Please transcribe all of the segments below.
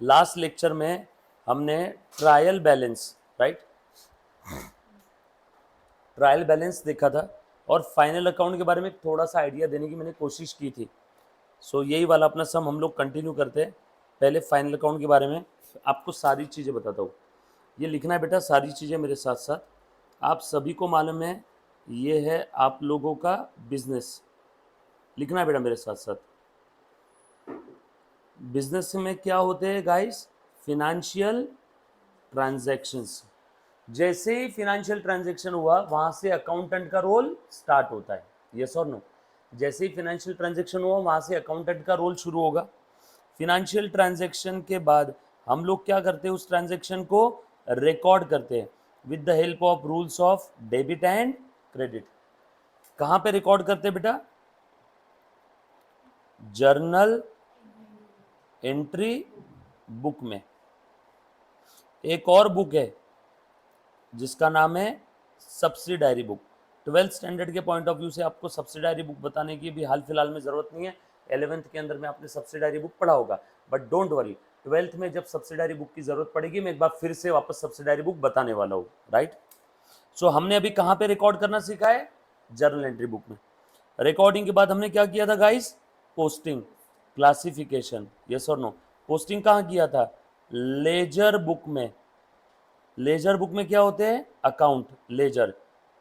Last lecture में हमने trial balance, right, trial balance देखा था और फाइनल अकाउंट के बारे में थोड़ा सा आइडिया देने की मैंने कोशिश की थी। सो यही वाला अपना सम हम लोग कंटिन्यू करते हैं। पहले फाइनल अकाउंट के बारे में आपको सारी चीज़ें बताता हूँ। ये लिखना है बेटा, सारी चीज़ें मेरे साथ साथ। आप सभी को मालूम है ये है आप लोगों का बिजनेस, लिखना है बेटा मेरे साथ साथ। बिजनेस में क्या होते हैं गाइस? Financial transactions. जैसे ही फिनेंशियल ट्रांजैक्शन हुआ वहां से अकाउंटेंट का रोल स्टार्ट होता है, यस और नो? जैसे ही फिनेंशियल ट्रांजैक्शन हुआ वहां से अकाउंटेंट का रोल शुरू होगा। फिनेंशियल ट्रांजैक्शन के बाद हम लोग क्या करते हैं? उस ट्रांजैक्शन को रिकॉर्ड करते हैं with the help of rules of debit and credit. कहां पे रिकॉर्ड करते हैं बेटा? जर्नल एंट्री बुक में। एक और बुक है जिसका नाम है सब्सिडायरी बुक। 12th स्टैंडर्ड के पॉइंट ऑफ व्यू से आपको सब्सिडायरी बुक बताने की भी हाल फिलहाल में ज़रूरत नहीं है। 11th के अंदर में आपने सब्सिडायरी बुक पढ़ा होगा, बट डोंट वरी, 12th में जब सब्सिडायरी बुक की ज़रूरत पड़ेगी मैं एक बार फिर से वापस सब्सिडायरी बुक बताने वाला हूँ, राइट। सो हमने अभी कहाँ पे रिकॉर्ड करना सीखा है? जर्नल एंट्री बुक में। रिकॉर्डिंग के बाद हमने क्या किया था गाइस? पोस्टिंग, क्लासिफिकेशन, यस और नो? पोस्टिंग कहाँ किया था? लेजर बुक में। लेजर बुक में क्या होते हैं? अकाउंट। लेजर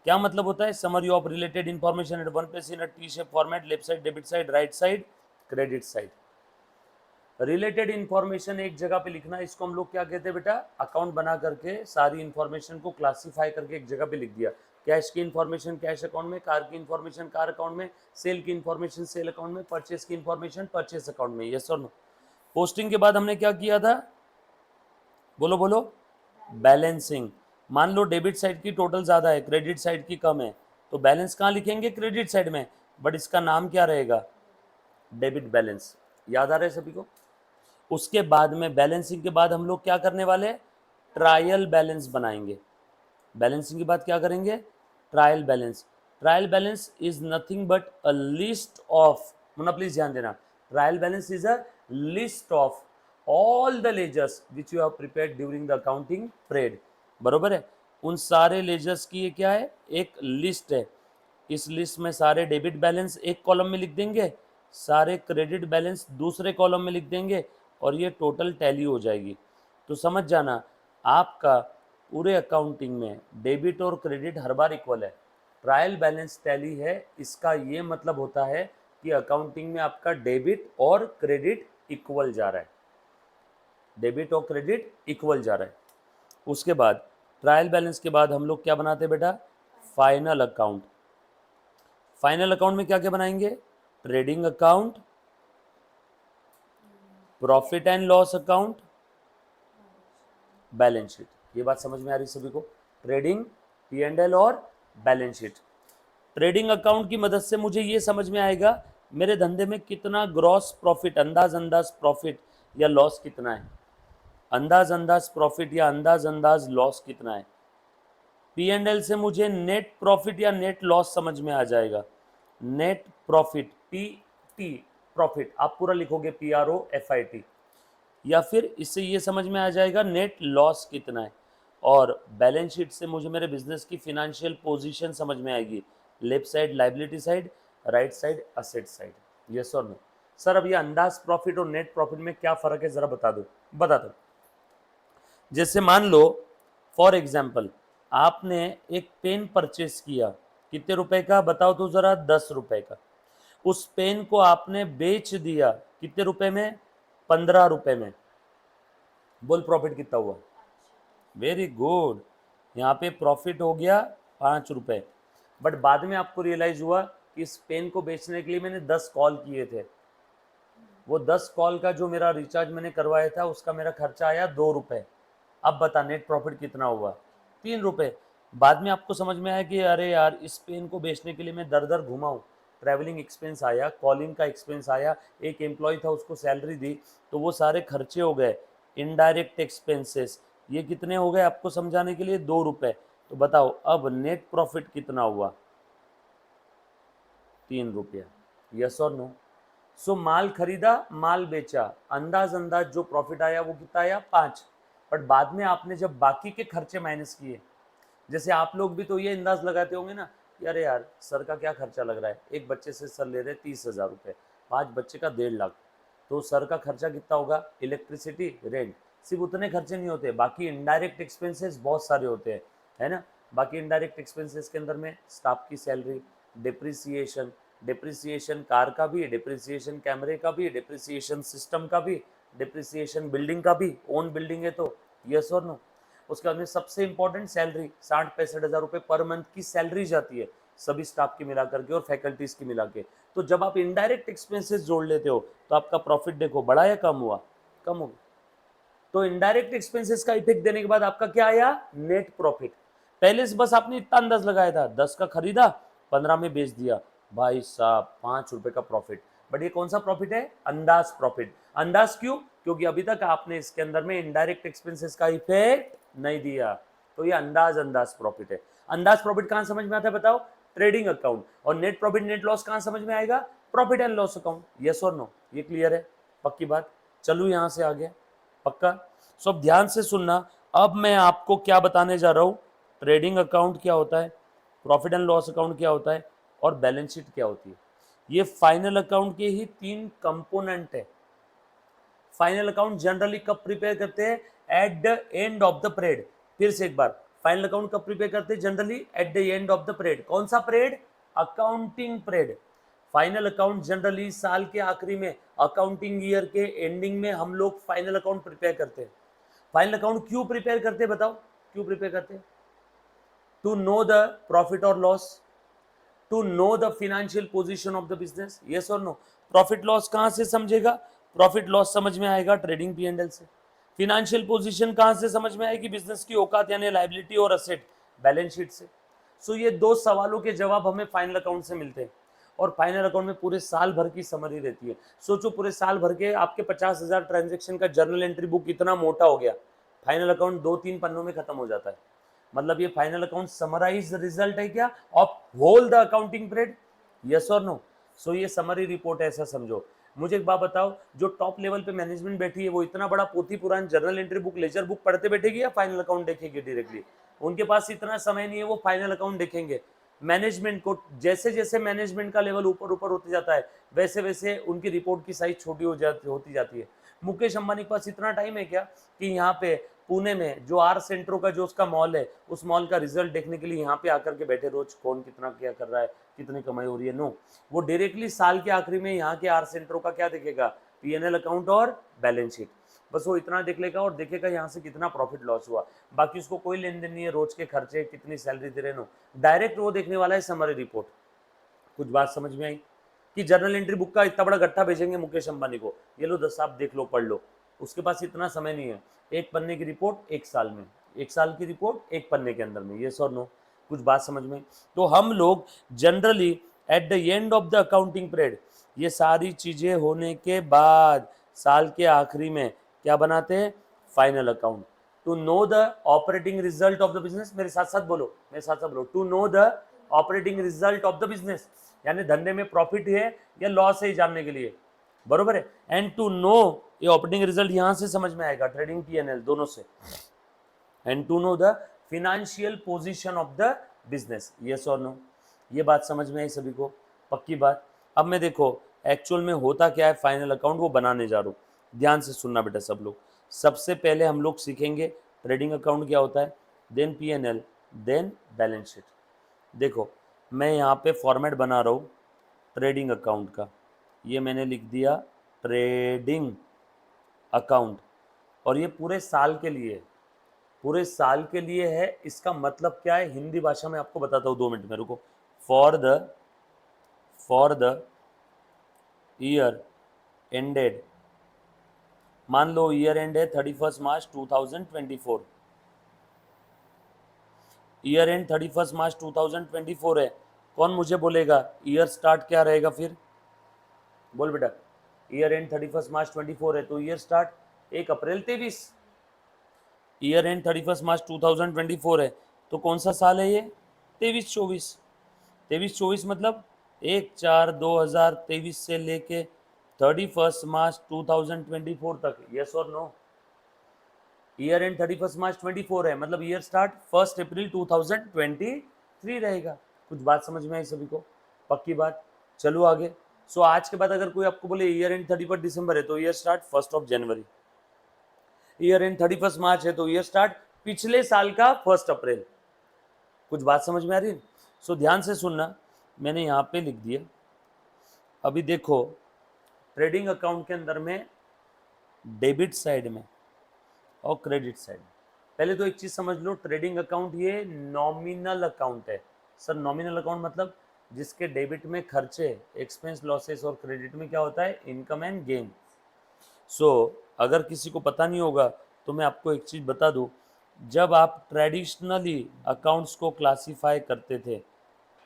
क्या मतलब होता है? Summary of related information at one page in a T shape format, left side debit side, right side credit side. Related information एक जगह पे लिखना, इसको हम लोग क्या कहते हैं बेटा? अकाउंट बना करके सारी इंफॉर्मेशन को क्लासिफाई करके एक जगह पे लिख दिया। कैश की इंफॉर्मेशन कैश अकाउंट में, कार की इंफॉर्मेशन कार अकाउंट में, सेल की इंफॉर्मेशन सेल अकाउंट में, परचेस की इंफॉर्मेशन परचेस अकाउंट में, यस और नो? पोस्टिंग के बाद हमने क्या किया था? बोलो बोलो। बैलेंसिंग। मान लो डेबिट साइड की टोटल ज़्यादा है, क्रेडिट साइड की कम है, तो बैलेंस कहाँ लिखेंगे? क्रेडिट साइड में, बट इसका नाम क्या रहेगा? Debit balance. याद आ रहा है सभी को? उसके बाद में बैलेंसिंग के बाद हम लोग क्या करने वाले हैं? ट्रायल बैलेंस बनाएंगे। बैलेंसिंग के बाद क्या करेंगे? Trial balance. Trial balance is nothing but a list of, Munna please ध्यान देना, trial balance is a list of all the ledgers which you have prepared during the accounting period. बरोबर है? उन सारे लेजर्स की ये क्या है? एक लिस्ट है। इस लिस्ट में सारे डेबिट बैलेंस एक कॉलम में लिख देंगे, सारे क्रेडिट बैलेंस दूसरे कॉलम में लिख देंगे और ये टोटल टैली हो जाएगी। तो समझ जाना, आपका पूरे अकाउंटिंग में डेबिट और क्रेडिट हर बार इक्वल है। ट्रायल बैलेंस टैली है, इसका ये मतलब होता है कि अकाउंटिंग में आपका डेबिट और क्रेडिट इक्वल जा रहा है। डेबिट और क्रेडिट इक्वल जा रहा है। उसके बाद ट्रायल बैलेंस के बाद हम लोग क्या बनाते हैं बेटा? Final account. फाइनल अकाउंट में क्या क्या बनाएंगे? Trading account, profit and loss account, balance sheet. ये बात समझ में आ रही सभी को? ट्रेडिंग, P&L और बैलेंस शीट। ट्रेडिंग अकाउंट की मदद से मुझे ये समझ में आएगा मेरे धंधे में कितना ग्रॉस प्रॉफिट, अंदाज प्रॉफिट या लॉस कितना है, अंदाज प्रॉफिट या अंदाज लॉस कितना है। P&L से मुझे नेट प्रॉफिट या नेट लॉस समझ में आ जाएगा। नेट प्रॉफिट, PT प्रॉफिट आप पूरा लिखोगे PROFIT, या फिर इससे ये समझ में आ जाएगा नेट लॉस कितना है। और बैलेंस शीट से मुझे मेरे बिजनेस की फिनेंशियल पोजीशन समझ में आएगी, left side liability side, right side asset side, yes और नो? सर अब ये अंदाज प्रॉफिट और नेट प्रॉफिट में क्या फर्क है जरा बता दो। बता दो। जैसे मान लो फॉर एग्जाम्पल आपने एक पेन परचेस किया, कितने रुपए का बताओ तो जरा? 10 रुपए का। उस पेन को आपने बेच दिया कितने रुपए में? 15 रुपए में। बोल प्रॉफिट कितना हुआ? वेरी गुड, यहाँ पे प्रॉफिट हो गया 5 रुपए। बट बाद में आपको रियलाइज हुआ कि इस पेन को बेचने के लिए मैंने 10 कॉल किए थे, वो 10 कॉल का जो मेरा रिचार्ज मैंने करवाया था उसका मेरा खर्चा आया 2 रुपए। अब बता नेट प्रॉफिट कितना हुआ? 3 रुपए। बाद में आपको समझ में आया कि अरे यार इस पेन को बेचने के लिए मैं दर दर घुमा हूँ, ट्रैवलिंग एक्सपेंस आया, कॉलिंग का एक्सपेंस आया, एक एम्प्लॉय था उसको सैलरी दी, तो वो सारे खर्चे हो गए, इनडायरेक्ट एक्सपेंसेस। ये कितने हो गए आपको समझाने के लिए? 2 रुपए। तो बताओ अब नेट प्रॉफिट कितना हुआ? 3 रुपया, यस और नो? सो माल खरीदा, माल बेचा, अंदाज अंदाज जो प्रॉफिट आया वो कितना आया 5। बट बाद में आपने जब बाकी के खर्चे माइनस किए, जैसे आप लोग भी तो ये अंदाज लगाते होंगे ना कि अरे यार सर का क्या खर्चा लग रहा है, एक बच्चे से सर ले रहे 30,000 रुपये, 5 बच्चे का 1.5 लाख, तो सर का खर्चा कितना होगा, इलेक्ट्रिसिटी रेंट। सिर्फ उतने खर्चे नहीं होते, बाकी इनडायरेक्ट एक्सपेंसेस बहुत सारे होते हैं, है ना। बाकी इनडायरेक्ट एक्सपेंसेस के अंदर में स्टाफ की सैलरी, डिप्रिसिएशन, डिप्रिसिएशन कार का भी, डिप्रिसिएशन कैमरे का भी, डिप्रिसिएशन सिस्टम का भी, डिप्रिसिएशन बिल्डिंग का भी, ओन बिल्डिंग है तो यस और नो। उसके बाद में सबसे इंपॉर्टेंट सैलरी, 60-65 हज़ार रुपये पर मंथ की सैलरी जाती है सभी स्टाफ की मिला करके और फैकल्टीज की मिला के। तो जब आप इनडायरेक्ट एक्सपेंसेस जोड़ लेते हो तो आपका प्रॉफिट देखो बढ़ा या कम हुआ, कम हो गया। तो इनडायरेक्ट एक्सपेंसेस का इफेक्ट देने के बाद आपका क्या आया, नेट प्रॉफिट। पहले से बस आपने इतना अंदाज लगाया था, 10 का खरीदा, 15 में बेच दिया, भाई साहब 5 रुपए का प्रॉफिट। बट ये कौन सा प्रॉफिट है, अंदाज प्रॉफिट। अंदाज क्यों, क्योंकि अभी तक आपने इसके अंदर में इनडायरेक्ट एक्सपेंसेस का इफेक्ट नहीं दिया, तो ये अंदाज प्रॉफिट है। अंदाज प्रॉफिट कहां समझ में आता है बताओ, ट्रेडिंग अकाउंट। और नेट प्रॉफिट नेट लॉस कहां समझ में आएगा, profit and loss account. Yes और नो, ये क्लियर है, पक्की बात। चलू यहां से आगे, पक्का। सो अब ध्यान से सुनना, अब मैं आपको क्या बताने जा रहा हूं, ट्रेडिंग अकाउंट क्या होता है, प्रॉफिट एंड लॉस अकाउंट क्या होता है, और बैलेंस शीट क्या होती है। ये फाइनल अकाउंट के ही 3 कंपोनेंट है। फाइनल अकाउंट जनरली कब प्रिपेयर करते हैं, at the end of the period. फिर से एक बार, फाइनल अकाउंट कब प्रिपेयर करते हैं, generally at the end of the period. कौन सा period, accounting period. Final account generally साल के आखिरी में, अकाउंटिंग ईयर के एंडिंग में हम लोग फाइनल अकाउंट प्रिपेयर करते हैं। फाइनल अकाउंट क्यों प्रिपेयर करते हैं बताओ, क्यों प्रिपेयर करते हैं, टू नो द प्रॉफिट और loss, to know the financial position of the business. Yes और नो। प्रॉफिट लॉस कहां से समझेगा, प्रॉफिट लॉस समझ में आएगा ट्रेडिंग पी एंड एल से। फाइनेंशियल पोजीशन कहां से समझ में आएगी, बिजनेस की औकात यानी लायबिलिटी और असेट, बैलेंस शीट से। सो ये 2 सवालों के जवाब हमें फाइनल अकाउंट से मिलते हैं। और फाइनल अकाउंट में पूरे साल भर की समरी रहती है। सोचो पूरे साल भर के आपके 50,000 ट्रांजेक्शन का जर्नल एंट्री बुक इतना मोटा हो गया, फाइनल अकाउंट 2-3 पन्नों में खत्म हो जाता है। मतलब ये फाइनल अकाउंट समराइज रिजल्ट है क्या of whole the accounting period, yes और नो। सो ये समरी रिपोर्ट है, ऐसा समझो। मुझे एक बात बताओ, जो टॉप लेवल पे मैनेजमेंट बैठी है वो इतना बड़ा पोथी पुराण journal entry book ledger book पढ़ते बैठेगी या फाइनल अकाउंट देखेगी डायरेक्टली, उनके पास इतना समय नहीं है, वो फाइनल अकाउंट देखेंगे। मैनेजमेंट को जैसे जैसे मैनेजमेंट का लेवल ऊपर ऊपर होते जाता है वैसे वैसे उनकी रिपोर्ट की साइज छोटी होती जाती है। मुकेश अंबानी के पास इतना टाइम है क्या कि यहाँ पे पुणे में जो आर सेंट्रो का जो उसका मॉल है, उस मॉल का रिजल्ट देखने के लिए यहाँ पे आकर के बैठे रोज कौन कितना क्या कर रहा है, कितनी कमाई हो रही है, नो। वो डायरेक्टली साल के आखिरी में यहाँ के आर सेंट्रो का क्या देखेगा, पीएनएल अकाउंट और बैलेंस शीट। बस वो इतना देख लेगा और देखेगा यहाँ से कितना प्रॉफिट लॉस हुआ, बाकी उसको कोई लेन देन नहीं है, रोज के खर्चे कितनी सैलरी दे रहे, नो। डायरेक्ट वो देखने वाला है समरी रिपोर्ट। कुछ बात समझ में आई कि जर्नल एंट्री बुक का इतना बड़ा गट्ठा भेजेंगे मुकेश अंबानी को, ये लो 10 आप देख लो पढ़ लो, उसके पास इतना समय नहीं है। एक पन्ने की रिपोर्ट एक साल में, एक साल की रिपोर्ट एक पन्ने के अंदर में, यस और नो। कुछ बात समझ में। तो हम लोग generally at the end of the accounting period, ये सारी चीजें होने के बाद साल के आखिरी में क्या बनाते हैं, final account. To know the operating result of the business, मेरे साथ साथ बोलो, मेरे साथ साथ बोलो, to know the operating result of the business, यानी धंधे में प्रॉफिट है या लॉस है जानने के लिए, बरोबर है। एंड टू नो, ये ऑपरेटिंग रिजल्ट यहां से समझ में आएगा ट्रेडिंग पीएनएल दोनों से। And to know the financial position of the business, yes और नो। ये बात समझ में आई सभी को, पक्की बात। अब मैं देखो एक्चुअल में होता क्या है, फाइनल अकाउंट वो बनाने जा रहा हूं, ध्यान से सुनना बेटा सब लोग। सबसे पहले हम लोग सीखेंगे ट्रेडिंग अकाउंट क्या होता है, then PnL, then balance sheet. देखो मैं यहाँ पे फॉर्मेट बना रहा हूँ ट्रेडिंग अकाउंट का, ये मैंने लिख दिया ट्रेडिंग अकाउंट, और ये पूरे साल के लिए है, पूरे साल के लिए है। इसका मतलब क्या है हिंदी भाषा में आपको बताता हूँ, 2 मिनट में रुको। फॉर द ईयर एंडेड, मान लो ईयर एंड है 31 मार्च 2024, ईयर एंड 31 मार्च 2024 है। कौन मुझे बोलेगा ईयर स्टार्ट क्या रहेगा फिर, बोल बेटा। ईयर एंड 31 मार्च 24 है तो year start 1 April 23। Year and 31 मार्च 2024 है तो कौन सा साल है ये, 23-24। 23-24 मतलब 1/4/2023 से लेके 31 मार्च 2024 तक, यस और नो? ईयर एंड 31 मार्च 24 है, मतलब ईयर स्टार्ट 1 अप्रैल 2023 रहेगा। कुछ बात समझ में आई सभी को? पक्की बात। चलो आगे। सो आज के बाद अगर कोई आपको बोले ईयर एंड 31 दिसंबर है तो year start 1 January. Year and 31 मार्च है तो ईयर स्टार्ट पिछले साल का 1 अप्रैल। कुछ बात समझ में आ रही है? सो ध्यान से सुनना, मैंने यहाँ पे लिख दिया। अभी देखो, ट्रेडिंग अकाउंट के अंदर में डेबिट साइड में और क्रेडिट साइड, पहले तो एक चीज समझ लो, ट्रेडिंग अकाउंट ये नॉमिनल अकाउंट है। सर नॉमिनल अकाउंट मतलब जिसके डेबिट में खर्चे, एक्सपेंस, लॉसेस, और क्रेडिट में क्या होता है, इनकम एंड गेन। सो अगर किसी को पता नहीं होगा तो मैं आपको एक चीज बता दूं, जब आप ट्रेडिशनली अकाउंट्स को क्लासिफाई करते थे,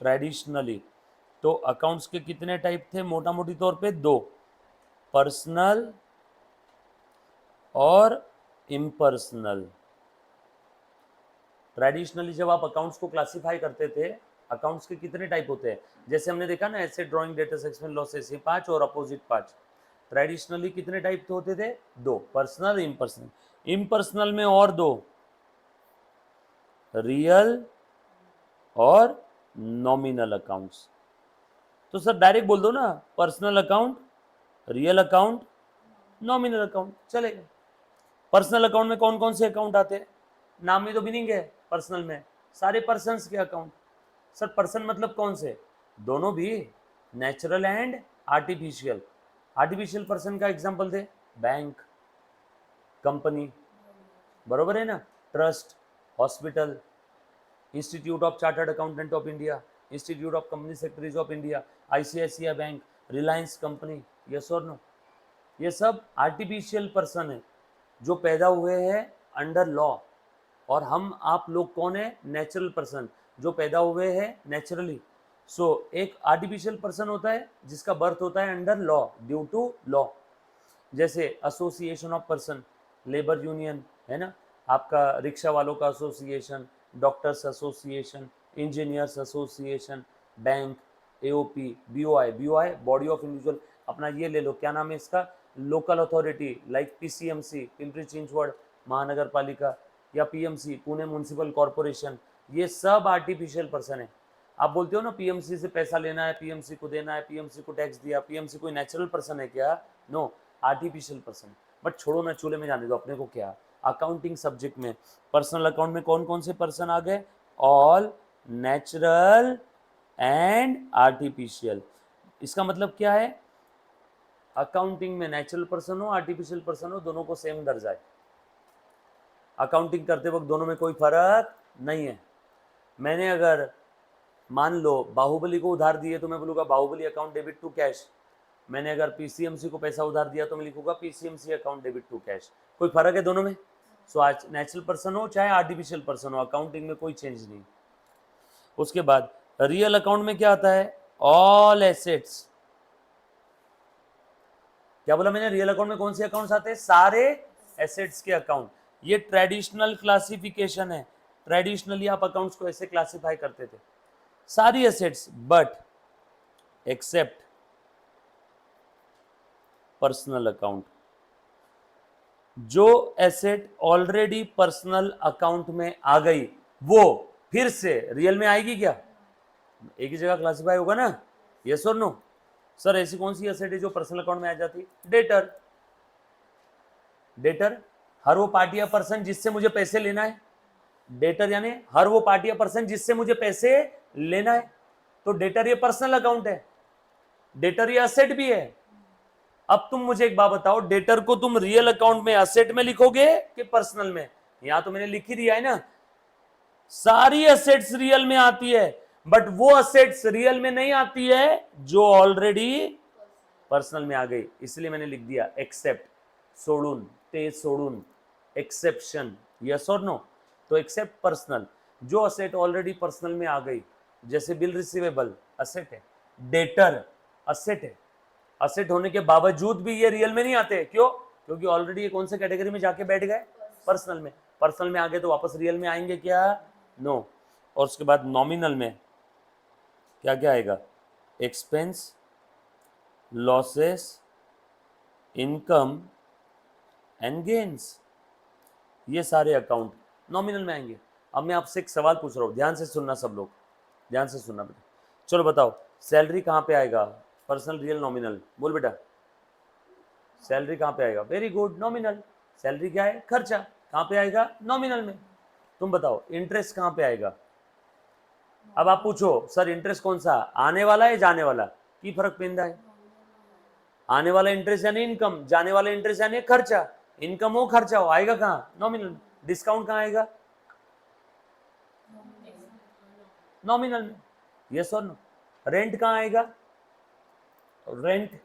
ट्रेडिशनली, तो अकाउंट्स के कितने टाइप थे मोटा मोटी तौर पे? 2, पर्सनल और इम्पर्सनल। ट्रेडिशनली जब आप अकाउंट्स को क्लासिफाई करते थे, अकाउंट्स के कितने टाइप होते हैं? जैसे हमने देखा ना, asset, drawing, debtors, expense, losses, ये 5 और अपोजिट 5। ट्रेडिशनली कितने टाइप के होते थे? 2, पर्सनल, इम्पर्सनल। इम्पर्सनल में और 2, रियल और नॉमिनल अकाउंट्स। तो सर डायरेक्ट बोल दो ना, personal account, real account, nominal account, चलेगा। पर्सनल अकाउंट में कौन कौन से अकाउंट आते हैं? नाम में तो मीनिंग है पर्सनल में, सारे पर्सन्स के अकाउंट। सर पर्सन मतलब कौन से? दोनों भी, natural and artificial. Artificial person का एग्जांपल दे, बैंक, कंपनी, बरोबर है ना, trust, hospital, institute of chartered accountant of India, institute of company secretaries of India, ICICI bank, Reliance company, yes और नो? ये सब आर्टिफिशियल पर्सन है जो पैदा हुए हैं अंडर लॉ। और हम आप लोग कौन है? नेचुरल पर्सन जो पैदा हुए हैं नेचुरली। सो एक आर्टिफिशियल पर्सन होता है जिसका बर्थ होता है under law, due to law. जैसे association of person, labour union है ना, आपका रिक्शा वालों का association, doctors association, engineers association, bank, AOP, BOI, BOI body of individual. अपना ये ले लो, क्या नाम है इसका, local authority, like PCMC, Pimpri Chinchwad Mahanagar Palika, या पीएमसी, पुणे म्यूनिसिपल कॉर्पोरेशन, ये सब आर्टिफिशियल पर्सन है। आप बोलते हो ना पीएमसी से पैसा लेना है, पीएमसी को देना है, पीएमसी को टैक्स दिया, पीएमसी कोई नेचुरल पर्सन है क्या? No, artificial person. बट छोड़ो ना, चूल्हे में जाने दो, अपने को क्या, अकाउंटिंग सब्जेक्ट में पर्सनल अकाउंट में कौन कौन से पर्सन आ गए? All natural and artificial. इसका मतलब क्या है? अकाउंटिंग में नेचुरल पर्सन हो, आर्टिफिशियल पर्सन हो, दोनों को सेम दर्जा है। अकाउंटिंग करते वक्त दोनों में कोई फर्क नहीं है। मैंने अगर मान लो बाहुबली को उधार दिए तो मैं बोलूँगा Baahubali account debit to cash. मैंने अगर पीसीएमसी को पैसा उधार दिया तो मैं लिखूंगा PCMC account debit to cash. कोई फर्क है दोनों में? सो आज नेचुरल पर्सन हो चाहे आर्टिफिशियल पर्सन हो, अकाउंटिंग में कोई चेंज नहीं। उसके बाद रियल अकाउंट में क्या आता है? All assets. क्या बोला मैंने? रियल अकाउंट में कौन से अकाउंट्स आते हैं? सारे एसेट्स के अकाउंट। ये ट्रेडिशनल क्लासिफिकेशन है। ट्रेडिशनली आप अकाउंट्स को ऐसे क्लासिफाई करते थे, सारी assets, but except personal account. जो एसेट ऑलरेडी पर्सनल अकाउंट में आ गई वो फिर से रियल में आएगी क्या? एक ही जगह क्लासिफाई होगा ना, यस और नो? सर ऐसी कौन सी एसेट है जो पर्सनल अकाउंट में आ जाती है? डेटर। डेटर हर वो पार्टी या पर्सन जिससे मुझे पैसे लेना है। डेटर यानी हर वो पार्टी या पर्सन जिससे मुझे पैसे लेना है। तो डेटर ये पर्सनल अकाउंट है, डेटर ये असेट भी है। अब तुम मुझे एक बात बताओ, डेटर को तुम रियल अकाउंट में असेट में लिखोगे कि पर्सनल में? यहां तो मैंने लिख ही दिया है ना, सारी असेट्स रियल में आती है, बट वो असेट्स रियल में नहीं आती है जो ऑलरेडी पर्सनल में आ गई। इसलिए मैंने लिख दिया एक्सेप्ट, सोडून, ते सोडून, एक्सेप्शन, यस और नो? तो एक्सेप्ट पर्सनल, जो असेट ऑलरेडी पर्सनल में आ गई, जैसे बिल रिसीवेबल असेट है, डेटर असेट है, असेट होने के बावजूद भी ये रियल में नहीं आते। क्यों? क्योंकि ऑलरेडी ये कौन से कैटेगरी में जाके बैठ गए? पर्सनल में। पर्सनल में आ गए तो वापस रियल में आएंगे क्या? नो। और उसके बाद नॉमिनल में क्या क्या आएगा? Expense, losses, income and gains, ये सारे अकाउंट नॉमिनल में आएंगे। अब मैं आपसे एक सवाल पूछ रहा हूँ, ध्यान से सुनना सब लोग, ध्यान से सुनना बेटा। चलो बताओ, सैलरी कहाँ पे आएगा? पर्सनल, रियल, नॉमिनल, बोल बेटा। सैलरी कहाँ पे आएगा? Very good, nominal. सैलरी क्या है? खर्चा। कहाँ पे आएगा? नॉमिनल में। तुम बताओ इंटरेस्ट कहाँ पे आएगा? अब आप पूछो सर इंटरेस्ट कौन सा, आने वाला है जाने वाला, की फर्क पैदा है? आने वाला इंटरेस्ट यानी इनकम, जाने वाला इंटरेस्ट यानी खर्चा। इनकम हो खर्चा हो, आएगा कहाँ? नॉमिनल। डिस्काउंट कहाँ आएगा? नॉमिनल में। यस और नो? रेंट कहाँ आएगा? रेंट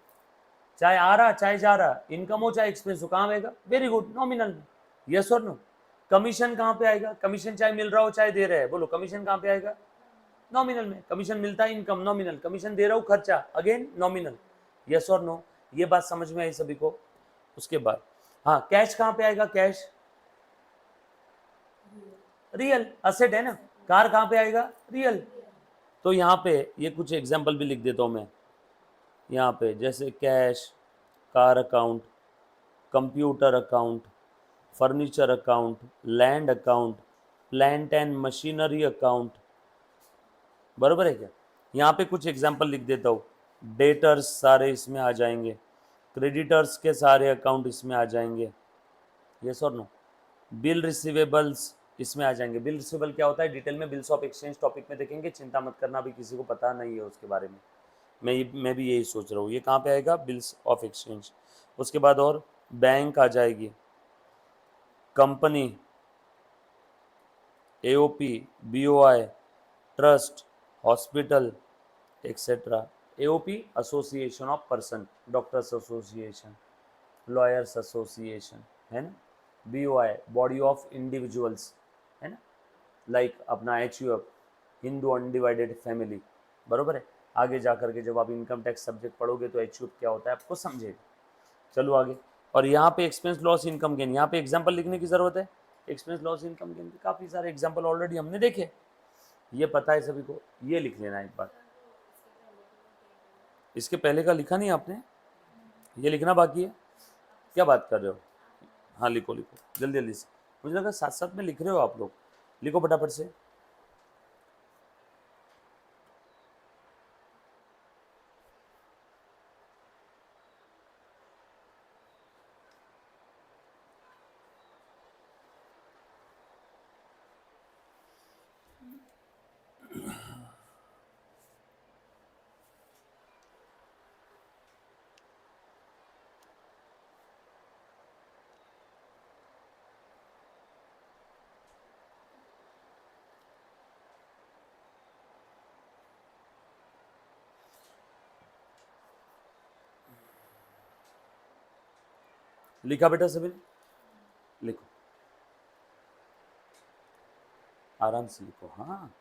चाहे आ रहा चाहे जा रहा, इनकम हो चाहे एक्सपेंस हो, कहाँ आएगा? वेरी गुड, नॉमिनल में। यस और नो? कमीशन कहाँ पे आएगा? कमीशन चाहे मिल रहा हो चाहे दे रहे हैं, बोलो कमीशन कहाँ पे आएगा? नॉमिनल में। कमीशन मिलता है इनकम, नॉमिनल। कमीशन दे रहा हूँ खर्चा, अगेन नॉमिनल। यस और नो? ये बात समझ में आई सभी को? उसके बाद हाँ, कैश कहाँ पे आएगा? कैश रियल असेट है ना। कार कहाँ पे आएगा? रियल। तो यहाँ पे ये कुछ एग्जाम्पल भी लिख देता हूँ मैं यहाँ पे, जैसे cash, car account, computer account, furniture account, land account, plant and machinery account, बरोबर है क्या? यहाँ पे कुछ एग्जाम्पल लिख देता हूँ। डेटर्स सारे इसमें आ जाएंगे, क्रेडिटर्स के सारे अकाउंट इसमें आ जाएंगे। यस और नो? बिल रिसीवेबल्स इसमें आ जाएंगे। बिल रिसीवेबल क्या होता है डिटेल में बिल्स ऑफ एक्सचेंज टॉपिक में देखेंगे, चिंता मत करना, अभी किसी को पता नहीं है उसके बारे में। मैं भी यही सोच रहा हूँ। ये कहाँ पे आएगा? Bills of exchange. उसके बाद और बैंक आ जाएगी, company, AOP, BOI, trust, hospital, etcetera. AOP association of person, doctors association, lawyers association, है ना। बीओआई बॉडी ऑफ इंडिविजुअल्स, है ना, लाइक अपना एचयूएफ, हिंदू अनडिवाइडेड फैमिली, बरोबर है। आगे जा करके जब आप इनकम टैक्स सब्जेक्ट पढ़ोगे तो एचयूएफ क्या होता है आपको समझेगा। चलो आगे। और यहाँ पे एक्सपेंस लॉस इनकम गेन, यहाँ पे एग्जाम्पल लिखने की जरूरत है। एक्सपेंस लॉस इनकम गेन के काफ़ी सारे एग्जाम्पल ऑलरेडी हमने देखे, ये पता है सभी को, ये लिख लेना एक बार। इसके पहले का लिखा नहीं आपने? ये लिखना बाकी है, क्या बात कर रहे हो? हाँ लिखो लिखो जल्दी जल्दी से, मुझे लगा साथ साथ में लिख रहे हो आप लोग, लिखो फटाफट से। लिखा बेटा सभी ने? लिखो आराम से लिखो, हाँ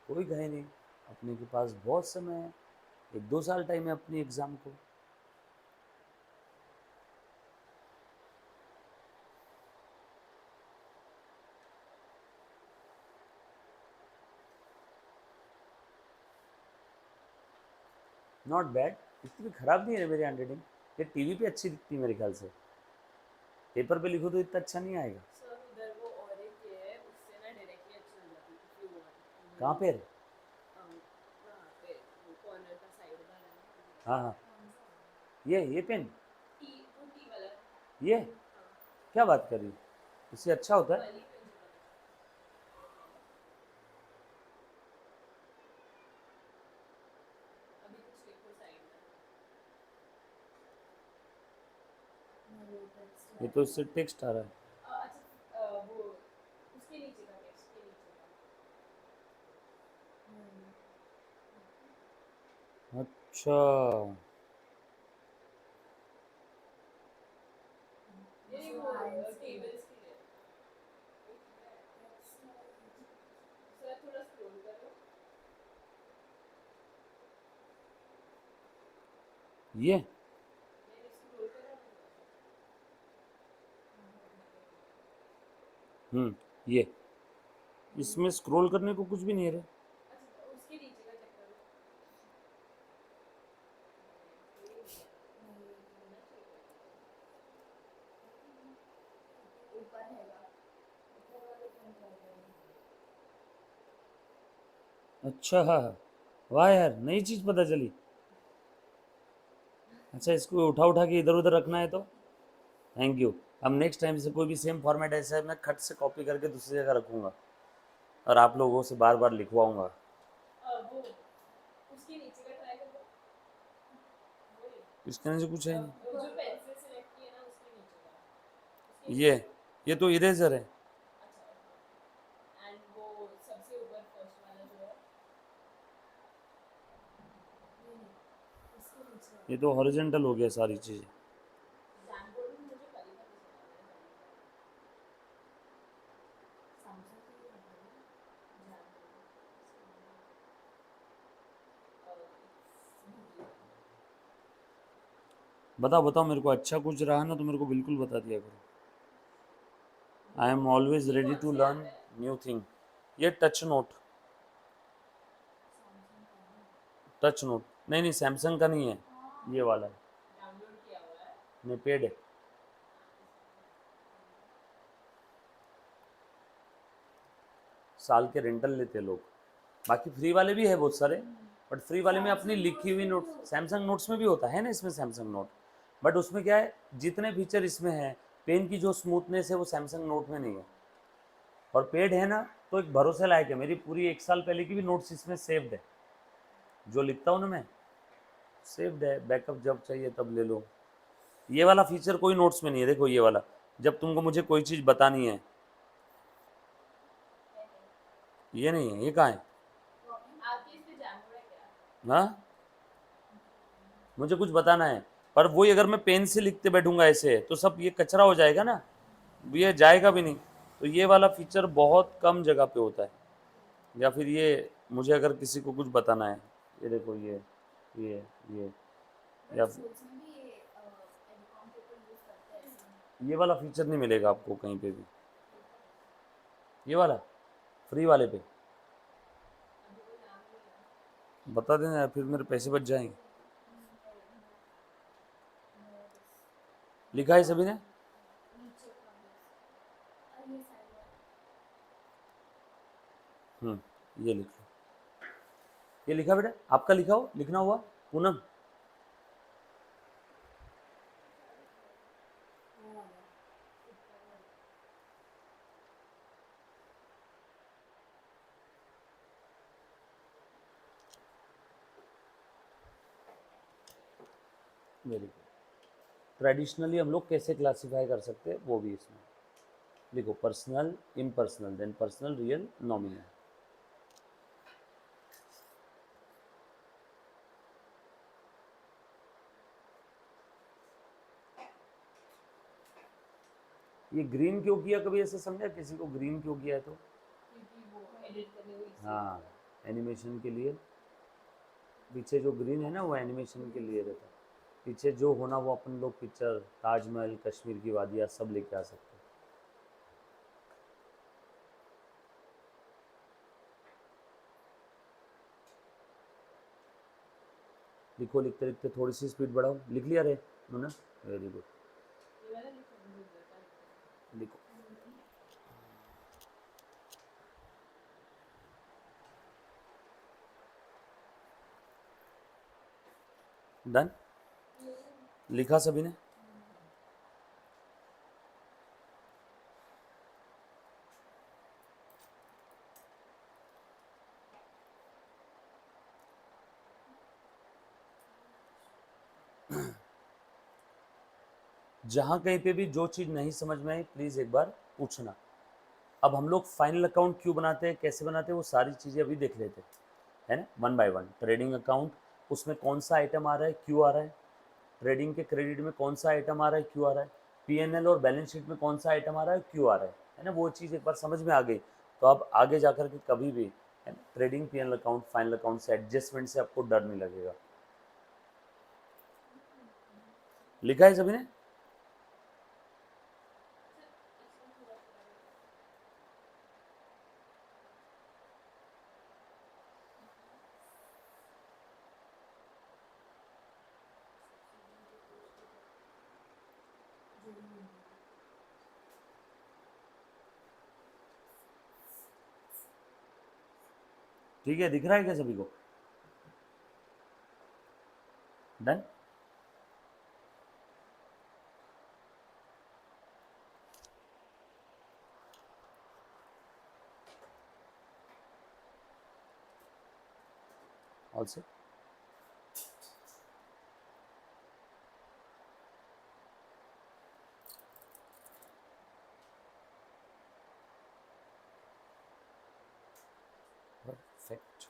कोई गए नहीं, अपने के पास बहुत समय है, 1-2 साल टाइम है अपनी एग्जाम को। नॉट बैड, इतनी खराब नहीं है मेरी हैंडराइटिंग, ये टीवी पे अच्छी दिखती है मेरे ख्याल से, पेपर पे लिखो तो इतना अच्छा नहीं आएगा। कहाँ पे? हाँ हाँ, ये पेन, ये क्या बात कर रही, इससे अच्छा होता है? ये तो इससे टेक्स्ट आ रहा है। अच्छा ये ये इसमें स्क्रॉल करने को कुछ भी नहीं है रे। अच्छा, वाह यार, नई चीज़ पता चली। अच्छा, इसको उठा उठा के इधर उधर रखना है तो थैंक यू। अब नेक्स्ट टाइम से कोई भी सेम फॉर्मेट ऐसा है, मैं खट से कॉपी करके दूसरी जगह रखूँगा और आप लोगों से बार बार लिखवाऊँगा। वो उसके नीचे का ट्राई करो। इसके नीचे कुछ है नहीं। वो जो पेंसिल सिलेक्ट की है ना उसके नीचे का, उसके ये नीचे। ये तो इरेजर है। अच्छा, एंड वो सबसे ऊपर फर्स्ट वाला जो है, नहीं उसके नीचे वाला। ये तो हॉरिजॉन्टल हो गया सारी चीज़ें। जैम बोर्ड में मुझे कल ही पता चला, मैंने पहली बार सैमसंग की ये बताई जैम बोर्ड। बताओ बताओ, मेरे को अच्छा कुछ रहा ना तो मेरे को बिल्कुल बता दिया करो। आई एम ऑलवेज ये रेडी कौन टू से लर्न ऐप है? New thing. ये टच नोट। सैमसंग का है। टच नोट नहीं नहीं, सैमसंग का नहीं है, ये वाला है। डाउनलोड किया हुआ है। नहीं, पेड है। साल के रेंटल लेते हैं लोग। बाकी फ्री वाले भी है बहुत सारे, बट फ्री वाले में अपनी लिखी हुई नोट, सैमसंग नोट्स में भी होता है ना, इसमें सैमसंग नोट। बट उसमें क्या है, जितने फीचर इसमें है, पेन की जो स्मूथनेस है वो सैमसंग नोट में नहीं है। और पेड है ना, तो एक भरोसे लायक है। मेरी पूरी 1 साल पहले की भी नोट्स इसमें सेव्ड है, जो लिखता हूँ ना मैं, सेव्ड है। बैकअप जब चाहिए तब ले लो। ये वाला फीचर कोई नोट्स में नहीं है। देखो ये वाला, जब तुमको मुझे कोई चीज़ बतानी है, ये नहीं है, ये कहाँ है? आपके इस पे जैम बोर्ड है क्या? हाँ, मुझे कुछ बताना है, पर वही अगर मैं पेन से लिखते बैठूंगा ऐसे तो सब ये कचरा हो जाएगा ना, ये जाएगा भी नहीं। तो ये वाला फीचर बहुत कम जगह पे होता है। या फिर ये, मुझे अगर किसी को कुछ बताना है, ये देखो ये ये या ये वाला फीचर नहीं मिलेगा आपको कहीं पे भी, ये वाला फ्री वाले पे। बता देना यार, फिर मेरे पैसे बच जाएंगे। लिखा है सभी ने? ये लिख लो। ये लिखा बेटा, आपका लिखा हो, लिखना हुआ पूनम? Very good. ट्रेडिशनली हम लोग कैसे क्लासीफाई कर सकते हैं वो भी इसमें लिखो, personal, impersonal, then personal, real, nominal. ये ग्रीन क्यों किया, कभी ऐसे समझा किसी को ग्रीन क्यों किया है तो? क्योंकि वो एडिट करने को इजी हाँ, रहता है। एनिमेशन के लिए। पीछे जो ग्रीन है ना वो एनिमेशन के लिए रहता है। पीछे जो होना वो अपन लोग पिक्चर, ताजमहल, कश्मीर की वादियाँ सब लेके आ सकते हैं। लिखो, लिखते लिखते थोड़ी सी स्पीड बढ़ाओ। लिख लिया रे ना? Very good. ये वाला लिखो, मुझे उधर का लिखो। लिखो। डन। लिखा सभी ने? जहाँ कहीं पे भी जो चीज़ नहीं समझ में आई प्लीज़ एक बार पूछना। अब हम लोग फाइनल अकाउंट क्यों बनाते हैं, कैसे बनाते हैं, वो सारी चीज़ें अभी देख लेते हैं, है ना, one by one. Trading account, उसमें कौन सा आइटम आ रहा है, क्यों आ रहा है। ट्रेडिंग के क्रेडिट में कौन सा आइटम आ रहा है, क्यों आ रहा है। पीएनएल और बैलेंस शीट में कौन सा आइटम आ रहा है, क्यों आ रहा है ना, वो चीज़ एक बार समझ में आ गई तो अब आगे जा कर के कभी भी, है ना, trading, PNL account, final account से एडजस्टमेंट से आपको डर नहीं लगेगा। लिखा है सभी ने? ठीक है, दिख रहा है क्या सभी को? Done. All set. Perfect.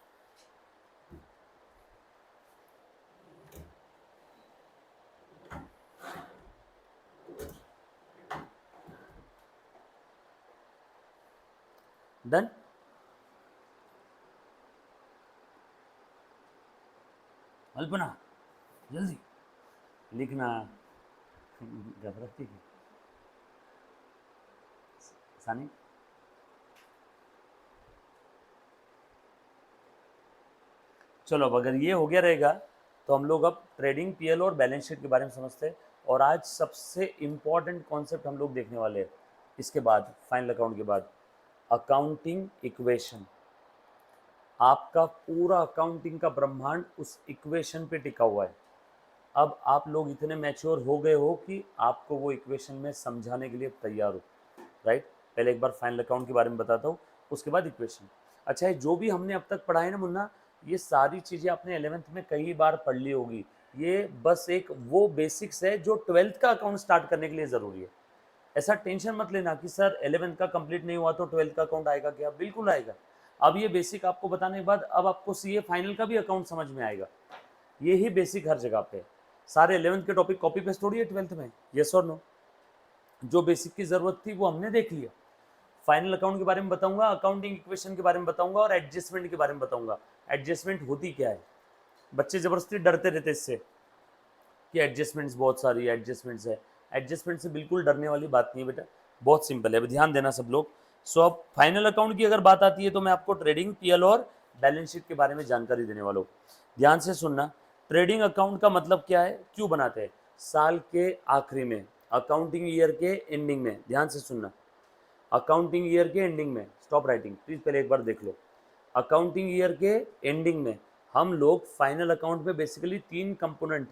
Done. Alpana जल्दी लिखना। घबराती है सानी। चलो अब अगर ये हो गया रहेगा तो हम लोग अब ट्रेडिंग पीएल और बैलेंस शीट के बारे में समझते हैं। और आज सबसे इम्पॉर्टेंट कॉन्सेप्ट हम लोग देखने वाले हैं इसके बाद, फाइनल अकाउंट के बाद, अकाउंटिंग इक्वेशन। आपका पूरा अकाउंटिंग का ब्रह्मांड उस इक्वेशन पे टिका हुआ है। अब आप लोग इतने मैच्योर हो गए हो कि आपको वो इक्वेशन में समझाने के लिए तैयार हो, राइट। पहले एक बार फाइनल अकाउंट के बारे में बताता हूँ, उसके बाद इक्वेशन। अच्छा, ये जो भी हमने अब तक पढ़ा है ना मुन्ना, ये सारी चीज़ें आपने 11th में कई बार पढ़ ली होगी। ये बस एक वो बेसिक्स है जो 12th का अकाउंट स्टार्ट करने के लिए ज़रूरी है। ऐसा टेंशन मत लेना कि सर 11th का कंप्लीट नहीं हुआ तो 12th का अकाउंट आएगा क्या, बिल्कुल आएगा। अब ये बेसिक आपको बताने के बाद अब आपको सीए फाइनल का भी अकाउंट समझ में आएगा। ये ही बेसिक हर जगह पे है। सारे 11th के टॉपिक कॉपी पेस्ट थोड़ी है 12th में, यस और नो। जो बेसिक की जरूरत थी वो हमने देख लिया। फाइनल अकाउंट के बारे में बताऊंगा, अकाउंटिंग इक्वेशन के बारे में बताऊंगा और एडजस्टमेंट के बारे में बताऊंगा। एडजस्टमेंट होती क्या है, बच्चे जबरदस्ती डरते रहते इससे कि एडजस्टमेंट्स बहुत सारी एडजस्टमेंट्स है। एडजस्टमेंट से बिल्कुल डरने वाली बात नहीं है बेटा, बहुत सिंपल है, ध्यान देना सब लोग। सो अब फाइनल अकाउंट की अगर बात आती है तो मैं आपको ट्रेडिंग पीएल और बैलेंस शीट के बारे में जानकारी देने वाला हूँ। ध्यान से सुनना। ट्रेडिंग अकाउंट का मतलब क्या है, क्यों बनाते हैं? साल के आखिरी में, अकाउंटिंग ईयर के एंडिंग में। ध्यान से सुनना, अकाउंटिंग ईयर के एंडिंग में, स्टॉप राइटिंग प्लीज, पहले एक बार देख लो। अकाउंटिंग ईयर के एंडिंग में हम लोग फाइनल अकाउंट में बेसिकली तीन कंपोनेंट,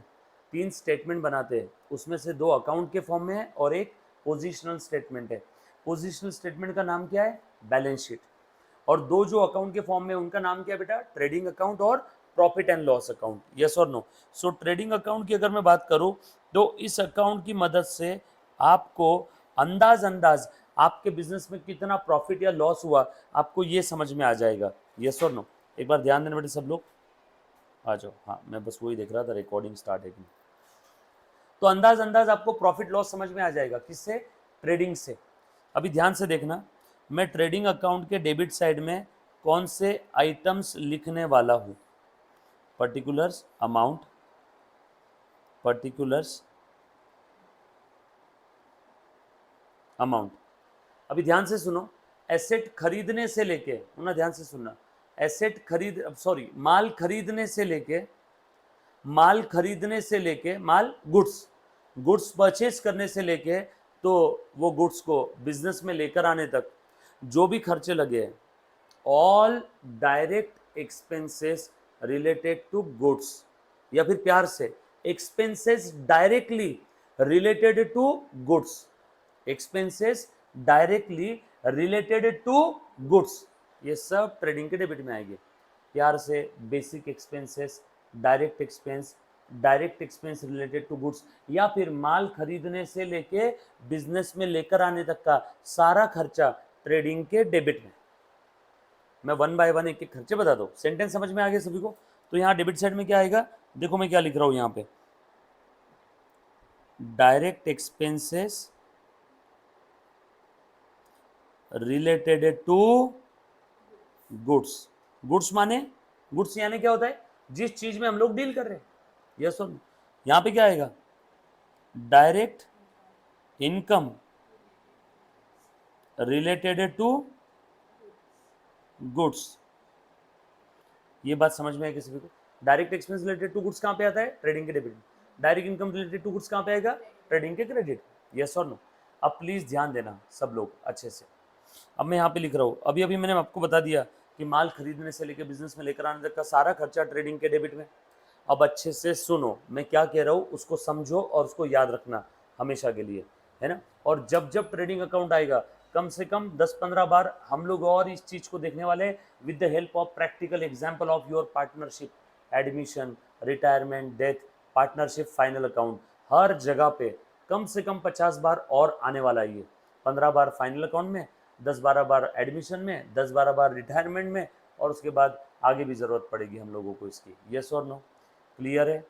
तीन स्टेटमेंट बनाते हैं। उसमें से दो अकाउंट के फॉर्म में है और एक पोजिशनल स्टेटमेंट है। पोजिशनल स्टेटमेंट का नाम क्या है? Balance sheet. और दो जो अकाउंट के फॉर्म में, उनका नाम क्या है बेटा? ट्रेडिंग अकाउंट और profit and loss account, yes और नो। सो ट्रेडिंग अकाउंट की अगर मैं बात करूं तो इस अकाउंट की मदद से आपको अंदाज आपके बिजनेस में कितना प्रॉफिट या लॉस हुआ आपको ये समझ में आ जाएगा, यस और नो। एक बार ध्यान देना बेटे सब लोग, आ जाओ। हाँ, मैं बस वही देख रहा था रिकॉर्डिंग स्टार्ट है कि नहीं। तो अंदाज आपको प्रॉफिट लॉस समझ में आ जाएगा, किससे? ट्रेडिंग से। अभी ध्यान से देखना, मैं ट्रेडिंग अकाउंट के डेबिट साइड में कौन से आइटम्स लिखने वाला हूं। Particulars amount, particulars amount. अभी ध्यान से सुनो, एसेट खरीदने से लेके ना, ध्यान से सुनना, एसेट खरीद सॉरी माल खरीदने से लेके, माल खरीदने से लेके, माल गुड्स, गुड्स परचेज करने से लेके तो वो गुड्स को बिजनेस में लेकर आने तक जो भी खर्चे लगे हैं, all direct expenses related to goods, या फिर प्यार से expenses directly related to goods, expenses directly related to goods, ये सब ट्रेडिंग के डेबिट में आएंगे। प्यार से basic expenses, direct expense, direct expense related to goods, या फिर माल खरीदने से लेके बिजनेस में लेकर आने तक का सारा खर्चा ट्रेडिंग के डेबिट में। मैं वन बाय वन एक एक खर्चे बता दो, सेंटेंस समझ में आ गया सभी को? तो यहाँ डेबिट साइड में क्या आएगा, देखो मैं क्या लिख रहा हूं यहाँ पे, direct expenses related to goods. Goods माने, गुड्स यानी क्या होता है? जिस चीज में हम लोग डील कर रहे हैं, यस और नो। यहां पे क्या आएगा? Direct income related to goods. ये बात समझ में है किसी को? Direct expense related to goods कहां पे आता है? ट्रेडिंग के debit. Direct income related to goods कहां पे आएगा? ट्रेडिंग के क्रेडिट, यस और नो। अब प्लीज ध्यान देना सब लोग अच्छे से। अब मैं यहाँ पे लिख रहा हूँ, अभी अभी मैंने आपको बता दिया कि माल खरीदने से लेकर बिजनेस में लेकर आने तक का सारा खर्चा ट्रेडिंग के डेबिट में। अब अच्छे से सुनो, मैं क्या कह रहा हूँ उसको समझो और उसको याद रखना हमेशा के लिए, है ना। और जब जब ट्रेडिंग अकाउंट आएगा कम से कम 10-15 बार हम लोग और इस चीज को देखने वाले हैं with the help of practical example of your partnership, admission, retirement, death, partnership, final account, हर जगह पे कम से कम 50 बार और आने वाला है ये। 15 बार फाइनल अकाउंट में, 10-12 बार एडमिशन में, 10-12 बार रिटायरमेंट में, और उसके बाद आगे भी ज़रूरत पड़ेगी हम लोगों को इसकी। यस और नो? क्लियर है?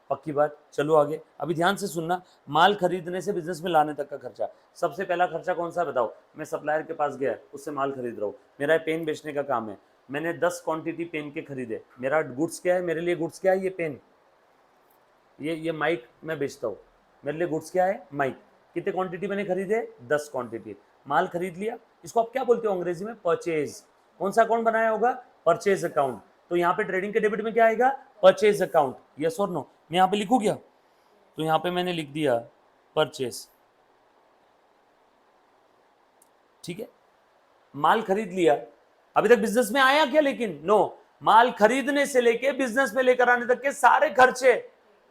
पक्की बात। चलो आगे, अभी ध्यान से सुनना। माल खरीदने से बिजनेस में लाने तक का खर्चा। सबसे पहला खर्चा कौन सा बताओ? मैं सप्लायर के पास गया, उससे माल खरीद रहा हूँ, मेरा पेन बेचने का काम है, मैंने 10 क्वांटिटी पेन के खरीदे। मेरा गुड्स क्या है? मेरे लिए गुड्स क्या है? ये पेन, ये माइक मैं बेचता हूँ, मेरे लिए गुड्स क्या है? माइक। कितने क्वांटिटी मैंने खरीदे? 10 क्वांटिटी। माल खरीद लिया, इसको आप क्या बोलते हो अंग्रेजी में? परचेज। कौन सा अकाउंट बनाया होगा? Purchase account. तो यहाँ पे ट्रेडिंग के डेबिट में क्या आएगा? Purchase account. यस और नो? मैं यहाँ पे लिखूँ क्या? तो यहाँ पे मैंने लिख दिया परचेज। ठीक है, माल खरीद लिया। अभी तक बिजनेस में आया क्या? लेकिन नो, माल खरीदने से लेके बिजनेस में लेकर आने तक के सारे खर्चे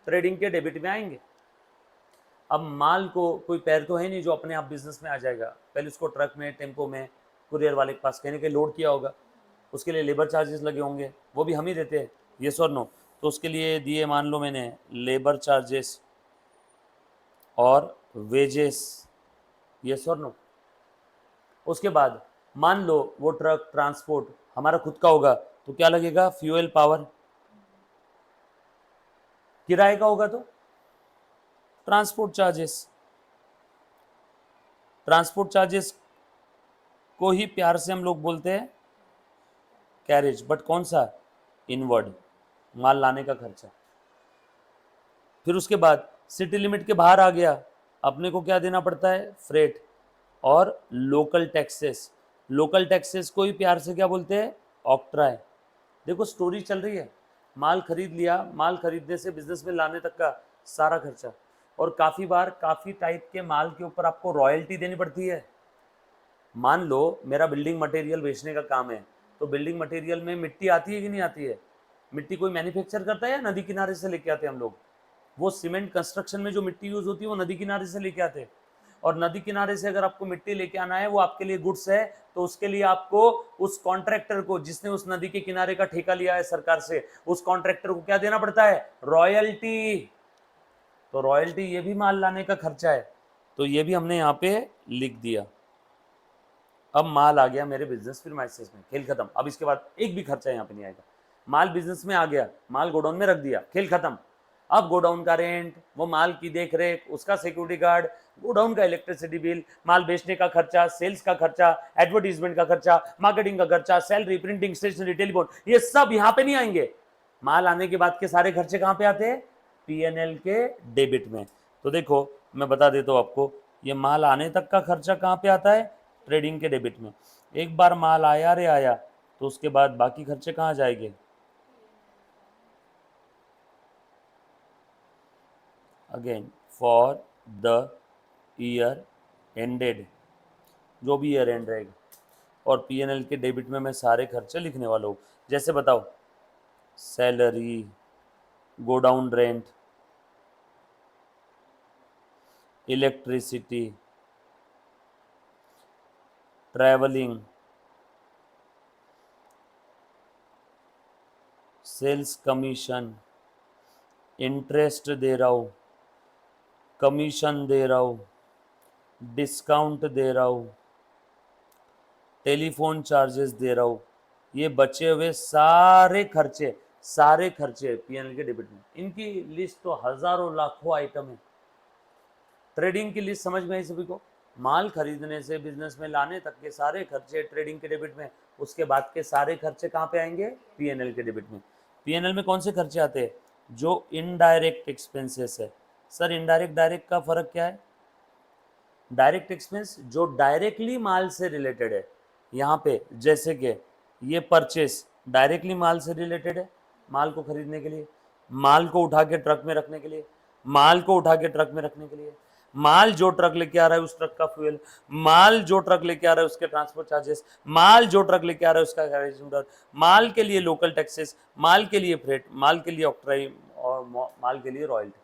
ट्रेडिंग के डेबिट में आएंगे। अब माल को कोई पैर तो है नहीं जो अपने आप बिजनेस में आ जाएगा, पहले उसको ट्रक में, टेम्पो में, कुरियर वाले के पास कहीं ना कहीं लोड किया होगा, उसके लिए लेबर चार्जेस लगे होंगे, वो भी हम ही देते हैं। यस और नो? तो उसके लिए दिए मान लो मैंने लेबर चार्जेस और वेजेस। यस और नो? उसके बाद मान लो वो ट्रक ट्रांसपोर्ट हमारा खुद का होगा तो क्या लगेगा? Fuel, power. किराए का होगा तो ट्रांसपोर्ट चार्जेस। ट्रांसपोर्ट चार्जेस को ही प्यार से हम लोग बोलते हैं कैरेज, बट कौन सा? इनवर्ड, माल लाने का खर्चा। फिर उसके बाद सिटी लिमिट के बाहर आ गया, अपने को क्या देना पड़ता है? फ्रेट और लोकल टैक्सेस। लोकल टैक्सेस को ही प्यार से क्या बोलते हैं? ऑक्ट्राय। देखो स्टोरी चल रही है, माल खरीद लिया, माल खरीदने से बिजनेस में लाने तक का सारा खर्चा। और काफ़ी बार काफ़ी टाइप के माल के ऊपर आपको रॉयल्टी देनी पड़ती है। मान लो मेरा बिल्डिंग मटेरियल बेचने का काम है, तो बिल्डिंग मटेरियल में मिट्टी आती है कि नहीं आती है? मिट्टी कोई मैन्युफैक्चर करता है या नदी किनारे से लेके आते हैं हम लोग? वो सीमेंट कंस्ट्रक्शन में जो मिट्टी यूज होती है वो नदी किनारे से लेके आते हैं। और नदी किनारे से अगर आपको मिट्टी लेके आना है, वो आपके लिए गुड्स है, तो उसके लिए आपको उस कॉन्ट्रैक्टर को, जिसने उस नदी के किनारे का ठेका लिया है सरकार से, उस कॉन्ट्रैक्टर को क्या देना पड़ता है? रॉयल्टी। तो रॉयल्टी ये भी माल लाने का खर्चा है, तो ये भी हमने यहाँ पे लिख दिया। अब माल आ गया मेरे बिजनेस प्रीमाइसेस में, खेल खत्म। अब इसके बाद एक भी खर्चा यहाँ पे नहीं आएगा। माल बिजनेस में आ गया, माल गोडाउन में रख दिया, खेल खत्म। अब गोडाउन का रेंट, वो माल की देख रेख, उसका सिक्योरिटी गार्ड, गोडाउन का इलेक्ट्रिसिटी बिल, माल बेचने का खर्चा, सेल्स का खर्चा, एडवर्टीजमेंट का खर्चा, मार्केटिंग का खर्चा, सैलरी, प्रिंटिंग, स्टेशनरी, टेलीफोन, ये सब यहाँ पे नहीं आएंगे। माल आने के बाद के सारे खर्चे कहाँ पे आते हैं? पीएनएल के डेबिट में। तो देखो मैं बता देता हूँ आपको, ये माल आने तक का खर्चा कहाँ पे आता है? ट्रेडिंग के डेबिट में। एक बार माल आया रे आया, तो उसके बाद बाकी खर्चे कहाँ जाएंगे? Again for the year ended, जो भी ईयर एंड रहेगा। और पीएनएल के डेबिट में मैं सारे खर्चे लिखने वाला हूँ। जैसे बताओ, salary, godown rent, electricity, travelling, sales commission, interest दे रहा हूँ, कमीशन दे रहा हूँ, डिस्काउंट दे रहा हूँ, टेलीफोन चार्जेस दे रहा हूँ। ये बचे हुए सारे खर्चे पीएनएल के डेबिट में। इनकी लिस्ट तो हजारों लाखों आइटम है। ट्रेडिंग की लिस्ट समझ में आई सभी को? माल खरीदने से बिजनेस में लाने तक के सारे खर्चे ट्रेडिंग के डेबिट में। उसके बाद के सारे खर्चे कहाँ पे आएंगे? पीएनएल के डेबिट में। पीएनएल में कौन से खर्चे आते हैं? जो इनडायरेक्ट एक्सपेंसेस है। सर इनडायरेक्ट डायरेक्ट का फर्क क्या है? डायरेक्ट एक्सपेंस जो डायरेक्टली माल से रिलेटेड है, यहाँ पे जैसे कि ये परचेस डायरेक्टली माल से रिलेटेड है, माल को खरीदने के लिए, माल को उठा के ट्रक में रखने के लिए, माल को उठा के ट्रक में रखने के लिए। माल जो ट्रक लेके आ रहा है उस ट्रक का फ्यूल, माल जो ट्रक लेके आ रहा है उसके ट्रांसपोर्ट चार्जेस, माल जो ट्रक लेके आ रहा है उसका गैरेज नंबर, माल के लिए लोकल टैक्सेस, माल के लिए फ्रेट, माल के लिए ऑक्ट्राई और माल के लिए रॉयल्टी।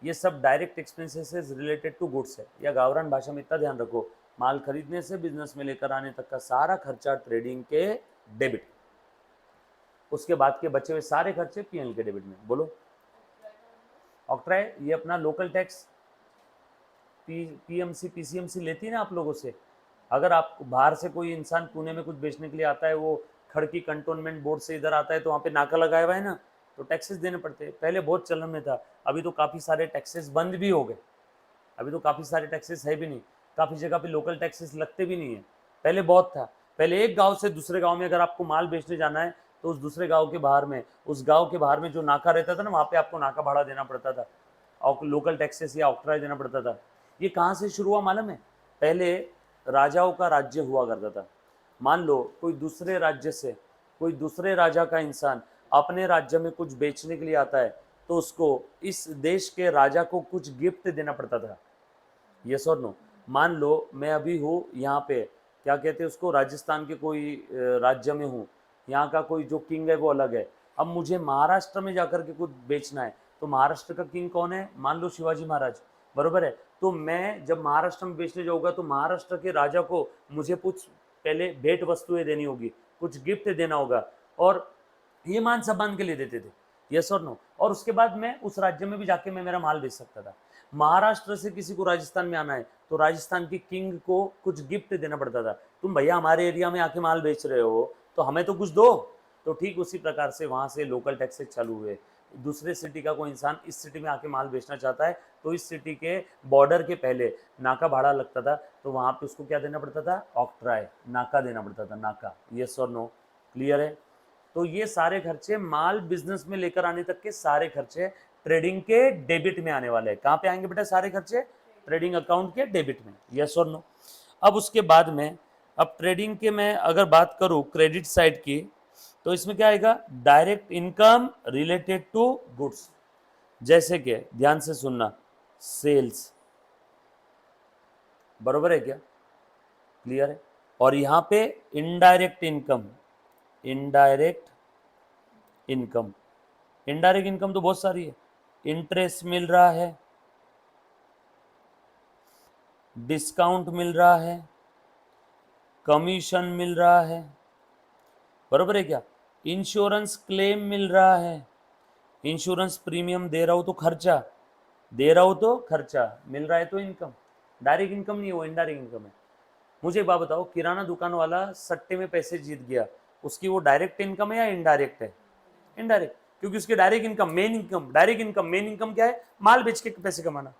ये सब direct expenses related to goods है। या गावरान भाषा में इतना ध्यान रखो, माल खरीदने से बिजनेस में लेकर आने तक का सारा खर्चा ट्रेडिंग के डेबिट, उसके बाद के बचे हुए सारे खर्चे पीएनएल के डेबिट में। बोलो ऑक्ट्राई, ये अपना लोकल टैक्स पीएमसी पीसीएमसी लेती है ना आप लोगों से। अगर आप बाहर से कोई इंसान पुणे में कुछ बेचने के लिए आता है, वो खड़की कंटोनमेंट बोर्ड से इधर आता है तो वहाँ पे नाका लगाया हुआ है ना, तो टैक्सेस देने पड़ते हैं। पहले बहुत चलन में था, अभी तो काफ़ी सारे टैक्सेस बंद भी हो गए, अभी तो काफ़ी सारे टैक्सेस है भी नहीं, काफ़ी जगह पे लोकल टैक्सेस लगते भी नहीं है। पहले बहुत था, पहले एक गांव से दूसरे गांव में अगर आपको माल बेचने जाना है तो उस दूसरे गांव के बाहर में, उस गांव के बाहर में जो नाका रहता था ना, वहाँ पे आपको नाका भाड़ा देना पड़ता था और लोकल टैक्सेस या ऑक्ट्राई देना पड़ता था। ये कहाँ से शुरू हुआ मालूम है? पहले राजाओं का राज्य हुआ करता था। मान लो कोई दूसरे राज्य से कोई दूसरे राजा का इंसान अपने राज्य में कुछ बेचने के लिए आता है तो उसको इस देश के राजा को कुछ गिफ्ट देना पड़ता था। यस और नो? मान लो मैं अभी हूँ यहाँ पे, क्या कहते हैं उसको, राजस्थान के कोई राज्य में हूँ, यहाँ का कोई जो किंग है वो अलग है। अब मुझे महाराष्ट्र में जाकर के कुछ बेचना है तो महाराष्ट्र का किंग कौन है? मान लो शिवाजी महाराज, बरोबर है। तो मैं जब महाराष्ट्र में बेचने जाऊँगा तो महाराष्ट्र के राजा को मुझे कुछ पहले भेंट वस्तुएं देनी होगी, कुछ गिफ्ट देना होगा, और ये मान सम्मान के लिए देते थे। यस और नो? और उसके बाद मैं उस राज्य में भी जाके मैं मेरा माल बेच सकता था। महाराष्ट्र से किसी को राजस्थान में आना है तो राजस्थान के किंग को कुछ गिफ्ट देना पड़ता था। तुम भैया हमारे एरिया में आके माल बेच रहे हो तो हमें तो कुछ दो। तो ठीक उसी प्रकार से वहाँ से लोकल टैक्सेस चालू हुए। दूसरे सिटी का कोई इंसान इस सिटी में आके माल बेचना चाहता है तो इस सिटी के बॉर्डर के पहले नाका भाड़ा लगता था, तो वहाँ पे उसको क्या देना पड़ता था? ऑक्ट्राई, नाका देना पड़ता था, नाका। यस और नो? क्लियर है? तो ये सारे खर्चे, माल बिजनेस में लेकर आने तक के सारे खर्चे ट्रेडिंग के डेबिट में आने वाले हैं। कहाँ पे आएंगे बेटा सारे खर्चे? ट्रेडिंग अकाउंट के डेबिट में। यस और नो? अब उसके बाद में, अब ट्रेडिंग के मैं अगर बात करूं क्रेडिट साइड की, तो इसमें क्या आएगा? Direct income related to goods, जैसे कि ध्यान से सुनना, सेल्स, बरोबर है क्या? क्लियर है? और यहाँ पे indirect income, indirect income, indirect income तो बहुत सारी है। इंटरेस्ट मिल रहा है, डिस्काउंट मिल रहा है, कमीशन मिल रहा है, बरोबर है क्या? इंश्योरेंस क्लेम मिल रहा है, इंश्योरेंस प्रीमियम दे रहा हूं तो खर्चा, दे रहा हूं तो खर्चा, मिल रहा है तो इनकम। डायरेक्ट इनकम नहीं है वो, इनडायरेक्ट इनकम है। मुझे एक बात बताओ, किराना दुकान वाला सट्टे में पैसे जीत गया, उसकी वो डायरेक्ट इनकम है या इनडायरेक्ट है? इनडायरेक्ट, क्योंकि उसकी direct income, main income, direct income, main income क्या है? माल बेच के पैसे कमाना।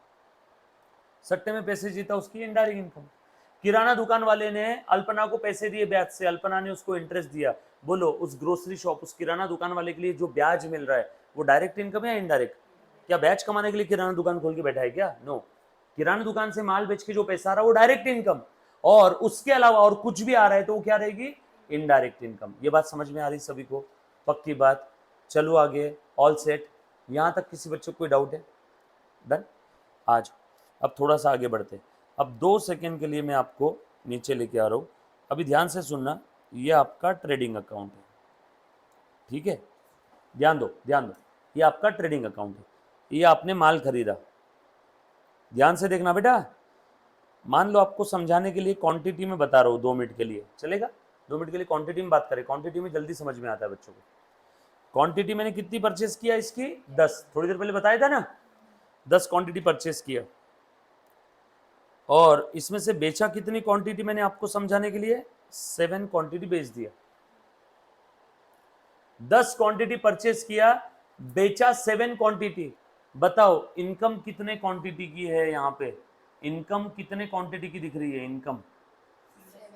सट्टे में पैसे जीता, उसकी इनडायरेक्ट इनकम। किराना दुकान वाले ने अल्पना को पैसे दिए ब्याज से, अल्पना ने उसको इंटरेस्ट दिया। बोलो उस ग्रोसरी शॉप, उस किराना दुकान वाले के लिए जो ब्याज मिल रहा है वो डायरेक्ट इनकम है या इनडायरेक्ट? क्या ब्याज कमाने के लिए किराना दुकान खोल के बैठा है क्या? नो। किराना दुकान से माल बेच के जो पैसा आ रहा है वो डायरेक्ट इनकम, और उसके अलावा और कुछ भी आ रहा है तो वो क्या रहेगी? Indirect income. ये बात समझ में आ रही सभी को? पक्की बात? चलो आगे, ऑल सेट? यहां तक किसी बच्चे को कोई डाउट है? डन? आज अब थोड़ा सा आगे बढ़ते। अब 2 सेकेंड के लिए मैं आपको नीचे लेके आ रहा हूँ। अभी ध्यान से सुनना, ये आपका ट्रेडिंग अकाउंट है, ठीक है? ध्यान दो, ध्यान दो, ये आपका ट्रेडिंग अकाउंट है, ये आपने माल खरीदा। ध्यान से देखना बेटा, मान लो आपको समझाने के लिए क्वांटिटी में बता रहा हूँ, 2 मिनट के लिए चलेगा? 2 मिनट के लिए क्वांटिटी में बात करें, क्वांटिटी में जल्दी समझ में आता है बच्चों को। क्वांटिटी मैंने कितनी परचेस किया इसकी? 10, थोड़ी देर पहले बताया था ना, 10 क्वांटिटी परचेस किया। और इसमें से बेचा कितनी क्वांटिटी मैंने आपको समझाने के लिए? 7 क्वांटिटी बेच दिया। 10 क्वांटिटी परचेस किया, बेचा 7 क्वांटिटी। बताओ इनकम कितने क्वांटिटी की है? यहाँ पे इनकम कितने क्वांटिटी की दिख रही है? Income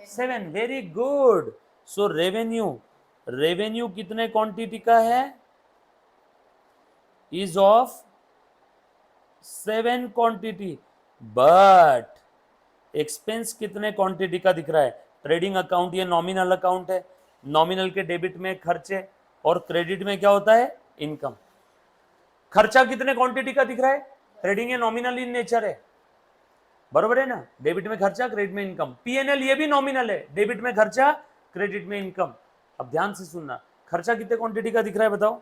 7। Very good. So revenue, revenue कितने क्वांटिटी का है? Is of 7 quantity. But expense कितने क्वांटिटी का दिख रहा है? ट्रेडिंग अकाउंट ये नॉमिनल अकाउंट है, नॉमिनल के डेबिट में खर्चे और क्रेडिट में क्या होता है? इनकम। खर्चा कितने क्वांटिटी का दिख रहा है? ट्रेडिंग ये नॉमिनल इन नेचर है, बरोबर है ना, डेबिट में खर्चा क्रेडिट में इनकम। पीएनएल ये भी नॉमिनल है, डेबिट में खर्चा क्रेडिट में इनकम। अब ध्यान से सुनना, खर्चा कितने क्वांटिटी का दिख रहा है बताओ?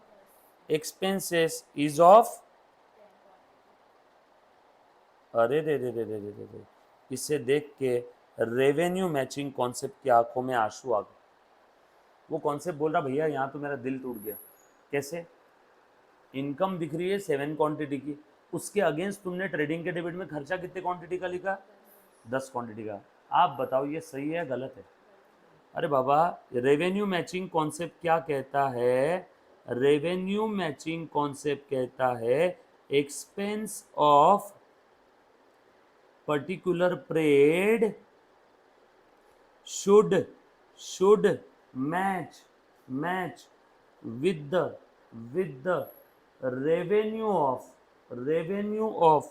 एक्सपेंसेस इज ऑफ, अरे रे रे रे रे रे रे रे, इसे देख के रेवेन्यू मैचिंग कॉन्सेप्ट की आंखों में आंसू आ गए। वो कॉन्सेप्ट बोल रहा भैया यहाँ तो मेरा दिल टूट गया। कैसे? इनकम दिख रही है 7 क्वांटिटी की, उसके अगेंस्ट तुमने ट्रेडिंग के डेबिट में खर्चा कितने क्वांटिटी का लिखा? 10 क्वांटिटी का। आप बताओ ये सही है गलत है? अरे बाबा, रेवेन्यू मैचिंग कॉन्सेप्ट क्या कहता है? रेवेन्यू मैचिंग कॉन्सेप्ट कहता है expense of particular period should match with the revenue of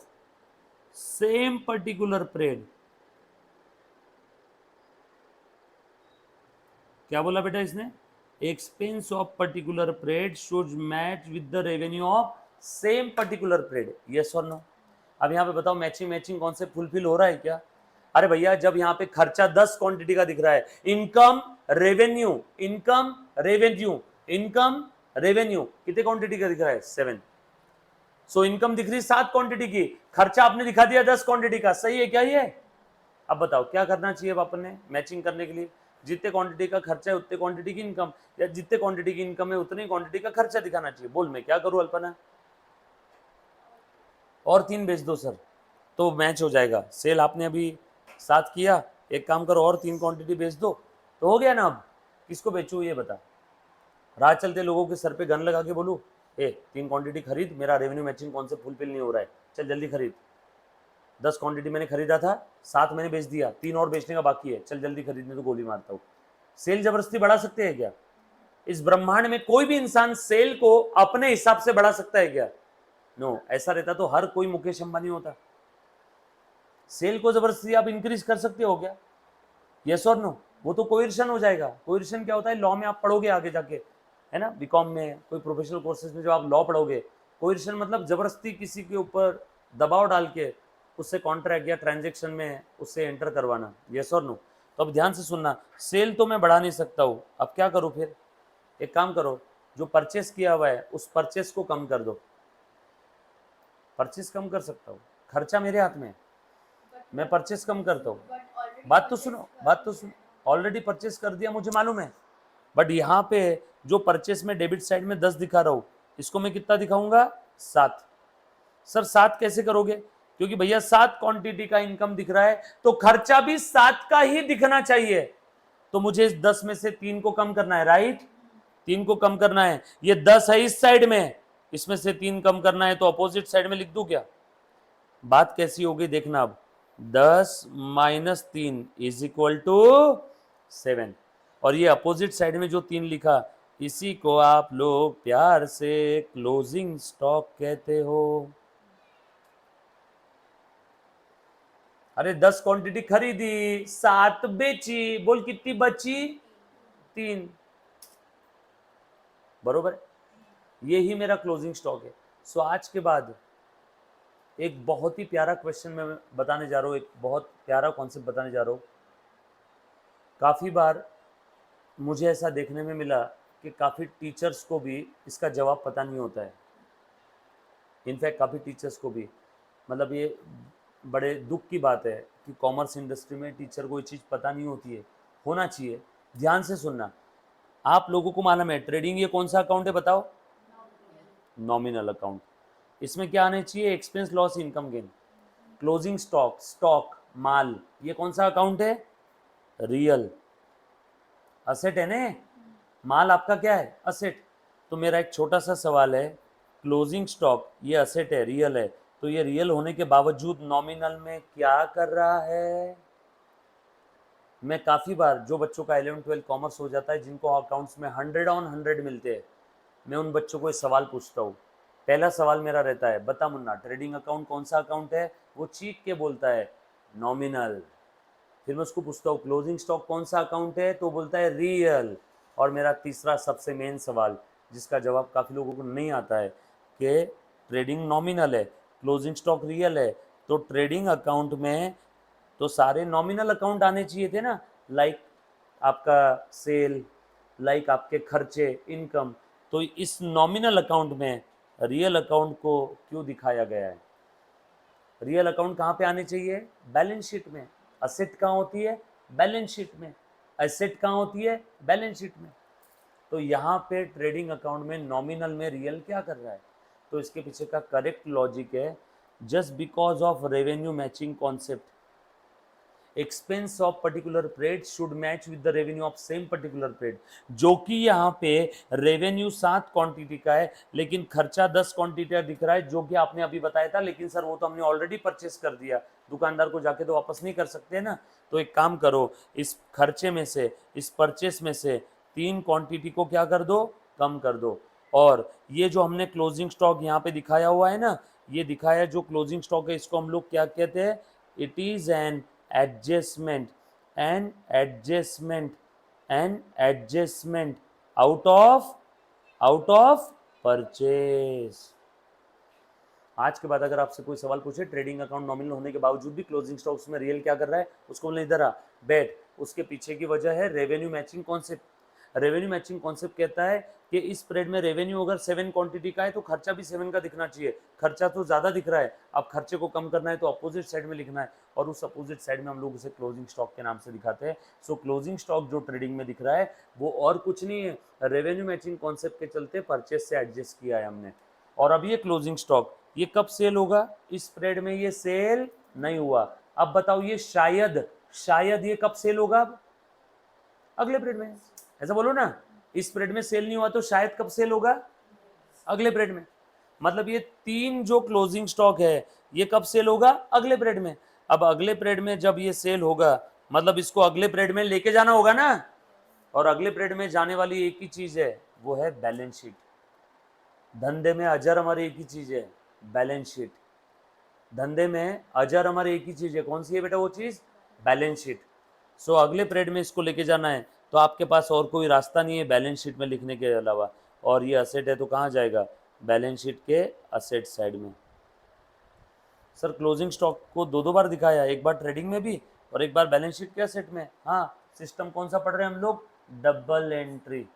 same particular period। क्या बोला बेटा इसने? Expense of particular period should match with the revenue of same particular period. Yes और नो? अब यहाँ पे बताओ मैचिंग कॉन्सेप्ट फुलफिल हो रहा है क्या? अरे भैया जब यहाँ पे खर्चा 10 क्वांटिटी का दिख रहा है, income revenue income revenue income revenue कितने क्वांटिटी का दिख रहा है? 7। सो इनकम दिख रही 7 क्वांटिटी की, खर्चा आपने दिखा दिया 10 क्वांटिटी का। सही है क्या ये? अब बताओ क्या करना चाहिए अपन ने मैचिंग करने के लिए? जितने क्वांटिटी का खर्चा है उतने क्वांटिटी की इनकम, या जितने क्वांटिटी की इनकम है उतनी क्वांटिटी का खर्चा दिखाना चाहिए। बोल मैं क्या करूं अल्पना? और 3 बेच दो सर तो मैच हो जाएगा। सेल आपने अभी 7 किया, एक काम करो और 3 क्वांटिटी बेच दो तो हो गया ना। अब किसको बेचूं ये बता? राह चलते लोगों के सर पे गन लगा के बोलूं ए 3 क्वांटिटी खरीद, मेरा रेवेन्यू मैचिंग कॉन्सेप्ट फुलफिल नहीं हो रहा है, चल जल्दी खरीद। 10 क्वांटिटी मैंने खरीदा था, 7 मैंने बेच दिया, 3 और बेचने का बाकी है, चल जल्दी खरीदने तो गोली मारता हूँ। सेल जबरदस्ती बढ़ा सकते हैं क्या? इस ब्रह्मांड में कोई भी इंसान सेल को अपने हिसाब से बढ़ा सकता है क्या? नो। ऐसा रहता तो हर कोई मुकेश अंबानी होता। सेल को जबरदस्ती आप इंक्रीज कर सकते हो क्या? यस और नो? वो तो कोइर्शन हो जाएगा। कोइर्शन क्या होता है? लॉ में आप पढ़ोगे आगे जाके, है ना, बीकॉम में कोई प्रोफेशनल कोर्सेज में जब आप लॉ पढ़ोगे, कोइर्शन मतलब जबरदस्ती किसी के ऊपर दबाव डाल के उससे कॉन्ट्रैक्ट या ट्रांजेक्शन में उससे एंटर करवाना। यस और नो? तो अब ध्यान से सुनना, सेल तो मैं बढ़ा नहीं सकता हूँ, अब क्या करूँ फिर? एक काम करो, जो परचेस किया हुआ है उस परचेस को कम कर दो। परचेस कम कर सकता हूँ, खर्चा मेरे हाथ में है, मैं परचेस कम करता हूँ। बात तो सुनो, ऑलरेडी परचेस कर दिया मुझे मालूम है, बट यहाँ पे जो परचेस में डेबिट साइड में 10 दिखा रहा हूँ, इसको मैं कितना दिखाऊंगा? 7। सर 7 कैसे करोगे? क्योंकि भैया 7 क्वांटिटी का इनकम दिख रहा है तो खर्चा भी 7 का ही दिखना चाहिए। तो मुझे इस 10 में से 3 को कम करना है, राइट? 3 को कम करना है। ये 10 है इस साइड में, इसमें से 3 कम करना है, तो अपोजिट साइड में लिख दूं क्या? बात कैसी होगी देखना अब। 10 माइनस 3 इज इक्वल टू 7, और ये अपोजिट साइड में जो 3 लिखा, इसी को आप लोग प्यार से क्लोजिंग स्टॉक कहते हो। अरे 10 क्वांटिटी खरीदी, 7 बेची, बोल कितनी बची? 3। बरोबर है? ये ही मेरा क्लोजिंग स्टॉक है। सो आज के बाद एक बहुत ही प्यारा क्वेश्चन मैं बताने जा रहा हूँ, एक बहुत प्यारा कॉन्सेप्ट बताने जा रहा हूँ। काफ़ी बार मुझे ऐसा देखने में मिला कि काफ़ी टीचर्स को भी इसका जवाब पता नहीं होता है। इनफैक्ट काफ़ी टीचर्स को भी, मतलब ये बड़े दुख की बात है कि कॉमर्स इंडस्ट्री में टीचर को ये चीज़ पता नहीं होती है। होना चाहिए। ध्यान से सुनना, आप लोगों को मालूम है ट्रेडिंग ये कौन सा अकाउंट है बताओ? Nominal account. इसमें क्या आने चाहिए? Expense loss income gain. Closing stock माल, ये कौन सा अकाउंट है? रियल असेट है ना। माल आपका क्या है? असेट। तो मेरा एक छोटा सा सवाल है, क्लोजिंग स्टॉक ये असेट है, रियल है, तो ये रियल होने के बावजूद नॉमिनल में क्या कर रहा है? मैं काफ़ी बार, जो बच्चों का 11-12 कॉमर्स हो जाता है, जिनको अकाउंट्स में 100 ऑन 100 मिलते हैं, मैं उन बच्चों को एक सवाल पूछता हूँ। पहला सवाल मेरा रहता है, बता मुन्ना ट्रेडिंग अकाउंट कौन सा अकाउंट है? वो चीख के बोलता है नॉमिनल। फिर मैं उसको पूछता हूँ क्लोजिंग स्टॉक कौन सा अकाउंट है? तो बोलता है रियल। और मेरा तीसरा सबसे मेन सवाल, जिसका जवाब काफ़ी लोगों को नहीं आता है, कि ट्रेडिंग नॉमिनल है, क्लोजिंग स्टॉक रियल है, तो ट्रेडिंग अकाउंट में तो सारे नॉमिनल अकाउंट आने चाहिए थे ना, लाइक आपका सेल, लाइक आपके खर्चे, इनकम। तो इस नॉमिनल अकाउंट में रियल अकाउंट को क्यों दिखाया गया है? रियल अकाउंट कहाँ पे आने चाहिए? बैलेंस शीट में। असेट कहाँ होती है? बैलेंस शीट में। एसेट कहाँ होती है? बैलेंस शीट में। तो यहाँ पे ट्रेडिंग अकाउंट में नॉमिनल में रियल क्या कर रहा है? तो इसके पीछे का करेक्ट लॉजिक है, just because of revenue matching concept, expense of particular period should match with the revenue of same particular period. जो कि यहाँ पे रेवेन्यू 7 क्वांटिटी का है लेकिन खर्चा 10 क्वांटिटी का दिख रहा है, जो कि आपने अभी बताया था, लेकिन सर वो तो हमने ऑलरेडी परचेस कर दिया, दुकानदार को जाके तो वापस नहीं कर सकते ना। तो एक काम करो, इस खर्चे में से, इस परचेस में से 3 क्वांटिटी को क्या कर दो? कम कर दो। और ये जो हमने क्लोजिंग स्टॉक यहाँ पे दिखाया हुआ है ना, ये दिखाया जो क्लोजिंग स्टॉक है, इसको हम लोग क्या कहते हैं? It is an adjustment out of purchase। आज के बाद अगर आपसे कोई सवाल पूछे ट्रेडिंग अकाउंट नॉमिनल होने के बावजूद भी क्लोजिंग स्टॉक्स में रियल क्या कर रहा है, उसको बोलने इधर आ बैठ। उसके पीछे की वजह है revenue matching concept. Revenue matching concept कहता है कि इस पीरियड में रेवेन्यू अगर 7 क्वांटिटी का है तो खर्चा भी 7 का दिखना चाहिए। खर्चा तो ज़्यादा दिख रहा है, अब खर्चे को कम करना है तो अपोजिट साइड में लिखना है, और उस अपोजिट साइड में हम लोग उसे क्लोजिंग स्टॉक के नाम से दिखाते हैं। सो क्लोजिंग स्टॉक जो ट्रेडिंग में दिख रहा है वो और कुछ नहीं है, रेवेन्यू मैचिंग कॉन्सेप्ट के चलते परचेस से एडजस्ट किया है हमने। और अब ये क्लोजिंग स्टॉक ये कब सेल होगा? इस पीरियड में ये सेल नहीं हुआ। अब बताओ ये शायद ये कब सेल होगा? अब अगले पीरियड में। ऐसा बोलो ना, इस पीरियड में सेल नहीं हुआ तो शायद कब सेल होगा? अगले पीरियड में। मतलब ये 3 जो क्लोजिंग स्टॉक है ये कब सेल होगा? अगले पीरियड में। अब अगले पीरियड में जब ये सेल होगा मतलब इसको अगले पीरियड में लेके जाना होगा ना, और अगले पीरियड में जाने वाली एक ही चीज है, वो है बैलेंस शीट। धंधे में अजर हमारी एक ही चीज है, बैलेंस शीट। धंधे में अजर हमारी एक ही चीज है, कौन सी है बेटा वो चीज? Balance sheet. सो अगले पीरियड में इसको लेके जाना है तो आपके पास और कोई रास्ता नहीं है बैलेंस शीट में लिखने के अलावा। और ये असेट है तो कहाँ जाएगा? बैलेंस शीट के असेट साइड में। सर क्लोजिंग स्टॉक को 2 बार दिखाया, एक बार ट्रेडिंग में भी और एक बार बैलेंस शीट के असेट में। हाँ, सिस्टम कौन सा पढ़ रहे हैं हम लोग? Double entry.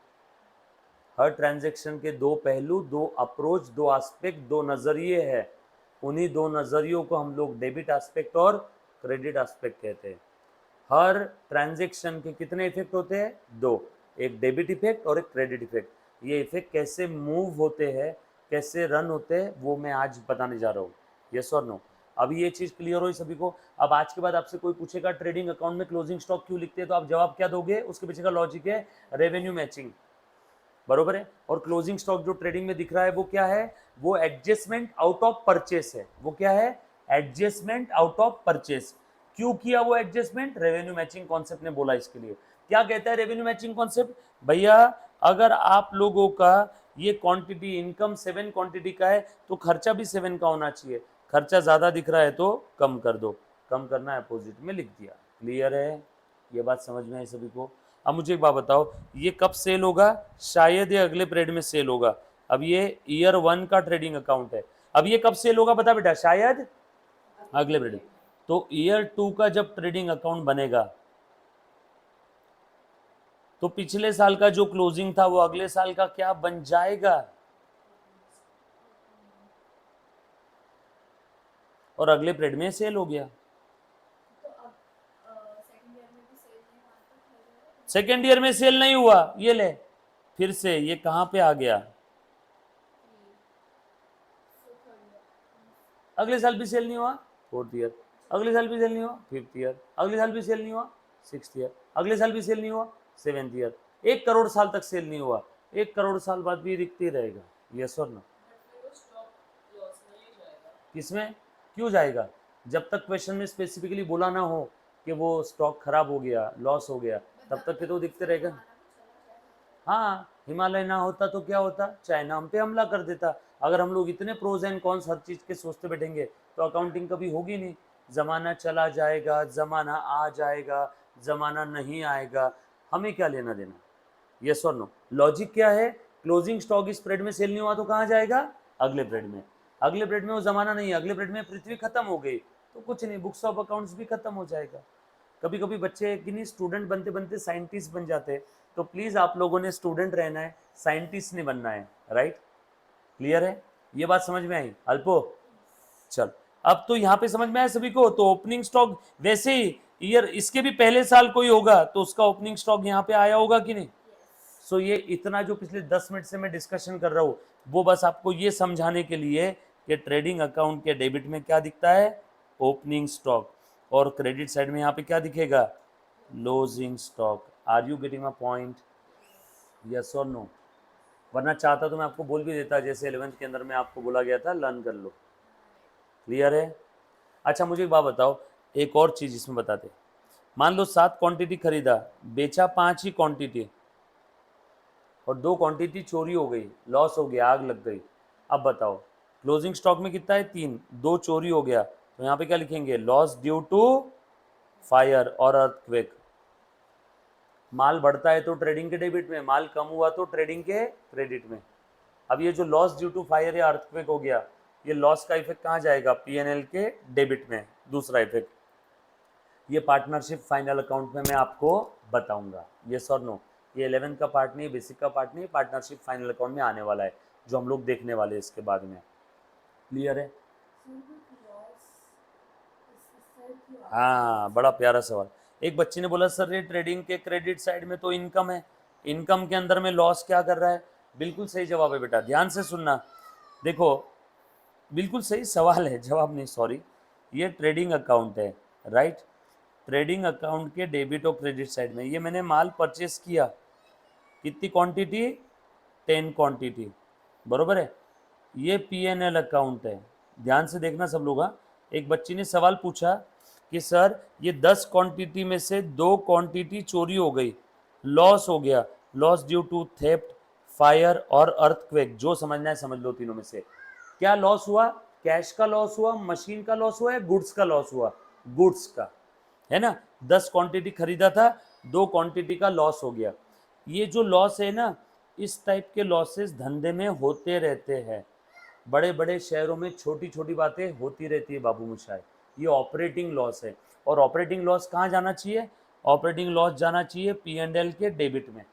हर ट्रांजैक्शन के 2 पहलू, 2 अप्रोच, 2 एस्पेक्ट, 2 नजरिए हैं। उन्हीं 2 नजरियों को हम लोग डेबिट एस्पेक्ट और क्रेडिट एस्पेक्ट कहते हैं। हर ट्रांजैक्शन के कितने इफेक्ट होते हैं? 2, एक डेबिट इफेक्ट और एक क्रेडिट इफेक्ट। ये इफेक्ट कैसे मूव होते हैं, कैसे रन होते हैं, वो मैं आज बताने जा रहा हूँ। यस और नो? अभी ये चीज क्लियर हो सभी को? अब आज के बाद आपसे कोई पूछेगा ट्रेडिंग अकाउंट में क्लोजिंग स्टॉक क्यों लिखते हैं, तो आप जवाब क्या दोगे? उसके पीछे का लॉजिक है रेवेन्यू मैचिंग, बरोबर है। और क्लोजिंग स्टॉक जो ट्रेडिंग में दिख रहा है वो क्या है? वो एडजस्टमेंट आउट ऑफ परचेस है। वो क्या है? Adjustment out of purchase. क्यों किया वो एडजस्टमेंट? रेवेन्यू मैचिंग कॉन्सेप्ट ने बोला इसके लिए। क्या कहता है रेवेन्यू मैचिंग कॉन्सेप्ट? भैया अगर आप लोगों का ये क्वांटिटी इनकम 7 क्वांटिटी का है तो खर्चा भी 7 का होना चाहिए। खर्चा ज्यादा दिख रहा है तो कम कर दो, कम करना है अपोजिट में लिख दिया। क्लियर है? ये बात समझ में आई सभी को? अब मुझे एक बात बताओ, ये कब सेल होगा? शायद ये अगले पीरियड में सेल होगा। अब ये ईयर 1 का ट्रेडिंग अकाउंट है, अब ये कब सेल होगा बता बेटा? शायद अगले पीरियड। तो ईयर 2 का जब ट्रेडिंग अकाउंट बनेगा तो पिछले साल का जो क्लोजिंग था वो अगले साल का क्या बन जाएगा? और अगले पीरियड में सेल हो गया। तो अब सेकंड ईयर में भी सेल नहीं हुआ तो थर्ड ईयर सेकेंड ईयर में सेल नहीं हुआ, ये ले फिर से ये कहां पे आ गया? सो थर्ड ईयर अगले साल भी सेल नहीं हुआ, फोर्थ ईयर। अगले साल भी सेल नहीं हुआ, फिफ्थ ईयर। अगले साल भी सेल नहीं हुआ, सिक्स्थ ईयर। अगले साल भी सेल नहीं हुआ, 7th ईयर। 1 करोड़ साल तक सेल नहीं हुआ, 1 करोड़ साल बाद भी दिखते रहेगा। यस और नो? बट फिर वो स्टॉक लॉस में ही जाएगा। किसमें? क्यों जाएगा? जब तक क्वेश्चन में स्पेसिफिकली बोला ना हो कि वो स्टॉक खराब हो गया, लॉस हो गया, तब तक के तो दिखते रहेगा। हाँ, हिमालय ना होता तो क्या होता? चाइना हम पे हमला कर देता। अगर हम लोग इतने प्रोज एंड कॉन्स हर चीज के सोचते बैठेंगे तो अकाउंटिंग कभी होगी नहीं। जमाना चला जाएगा, जमाना आ जाएगा, जमाना नहीं आएगा, हमें क्या लेना देना? यस और नो? लॉजिक क्या है? क्लोजिंग स्टॉक इस पीरियड में सेल नहीं हुआ तो कहाँ जाएगा? अगले पीरियड में। अगले पीरियड में वो जमाना नहीं है, अगले पीरियड में पृथ्वी खत्म हो गई तो कुछ नहीं, बुक्स ऑफ अकाउंट्स भी खत्म हो जाएगा। कभी कभी बच्चे कि नहीं स्टूडेंट बनते बनते साइंटिस्ट बन जाते हैं, तो प्लीज आप लोगों ने स्टूडेंट रहना है, साइंटिस्ट नहीं बनना है, राइट? क्लियर है? ये बात समझ में आई अल्पो? चल, अब तो यहाँ पे समझ में आया सभी को। तो ओपनिंग स्टॉक वैसे ही ईयर इसके भी पहले साल कोई होगा तो उसका ओपनिंग स्टॉक यहाँ पे आया होगा कि नहीं? सो ये इतना जो पिछले 10 मिनट से मैं डिस्कशन कर रहा हूँ वो बस आपको ये समझाने के लिए कि ट्रेडिंग अकाउंट के डेबिट में क्या दिखता है, ओपनिंग स्टॉक, और क्रेडिट साइड में यहाँ पे क्या दिखेगा, closing stock. Are you getting a point? Yes और नो? वरना चाहता तो मैं आपको बोल भी देता, जैसे 11th के अंदर में आपको बोला गया था लर्न कर लो। क्लियर है? अच्छा मुझे एक बात बताओ, एक और चीज़ इसमें बताते। मान लो 7 क्वांटिटी खरीदा, बेचा 5 ही क्वांटिटी, और 2 क्वांटिटी चोरी हो गई, लॉस हो गया, आग लग गई। अब बताओ क्लोजिंग स्टॉक में कितना है, 3, 2 चोरी हो गया, तो यहाँ पे क्या लिखेंगे, लॉस ड्यू टू फायर और अर्थक्वेक। माल बढ़ता है तो ट्रेडिंग के डेबिट में, माल कम हुआ तो ट्रेडिंग के क्रेडिट में। अब ये जो लॉस ड्यू टू फायर या अर्थक्वेक हो गया, ये लॉस का इफेक्ट कहाँ जाएगा, पीएनएल के डेबिट में। दूसरा इफेक्ट ये पार्टनरशिप फाइनल अकाउंट में मैं आपको बताऊंगा, यस और नो? ये 11 का पार्ट नहीं, बेसिक का पार्ट नहीं, पार्टनरशिप फाइनल अकाउंट में आने वाला है जो हम लोग देखने वाले हैं इसके बाद में। क्लियर है? हाँ, बड़ा प्यारा सवाल। एक बच्चे ने बोला सर ये ट्रेडिंग के क्रेडिट साइड में तो इनकम है, इनकम के अंदर में लॉस क्या कर रहा है? बिल्कुल सही जवाब है बेटा, ध्यान से सुनना। देखो बिल्कुल सही सवाल है, जवाब नहीं सॉरी, ये ट्रेडिंग अकाउंट है, राइट? ट्रेडिंग अकाउंट के डेबिट और क्रेडिट साइड में ये मैंने माल परचेस किया, कितनी क्वांटिटी, 10 क्वांटिटी, बरोबर है? ये पीएनएल अकाउंट है, ध्यान से देखना सब लोग। हाँ, एक बच्ची ने सवाल पूछा कि सर ये 10 क्वांटिटी में से 2 क्वांटिटी चोरी हो गई, लॉस हो गया, loss due to theft, fire और अर्थक्वेक, जो समझना है समझ लो तीनों में से। क्या लॉस हुआ, कैश का लॉस हुआ, मशीन का लॉस हुआ या गुड्स का लॉस हुआ? गुड्स का, है ना? 10 क्वांटिटी खरीदा था, 2 क्वांटिटी का लॉस हो गया। ये जो लॉस है ना, इस टाइप के लॉसेस धंधे में होते रहते हैं। बड़े बड़े शहरों में छोटी छोटी बातें होती रहती है बाबू मुशाय, ये ऑपरेटिंग लॉस है। और ऑपरेटिंग लॉस कहाँ जाना चाहिए? ऑपरेटिंग लॉस जाना चाहिए पीएनएल के डेबिट में।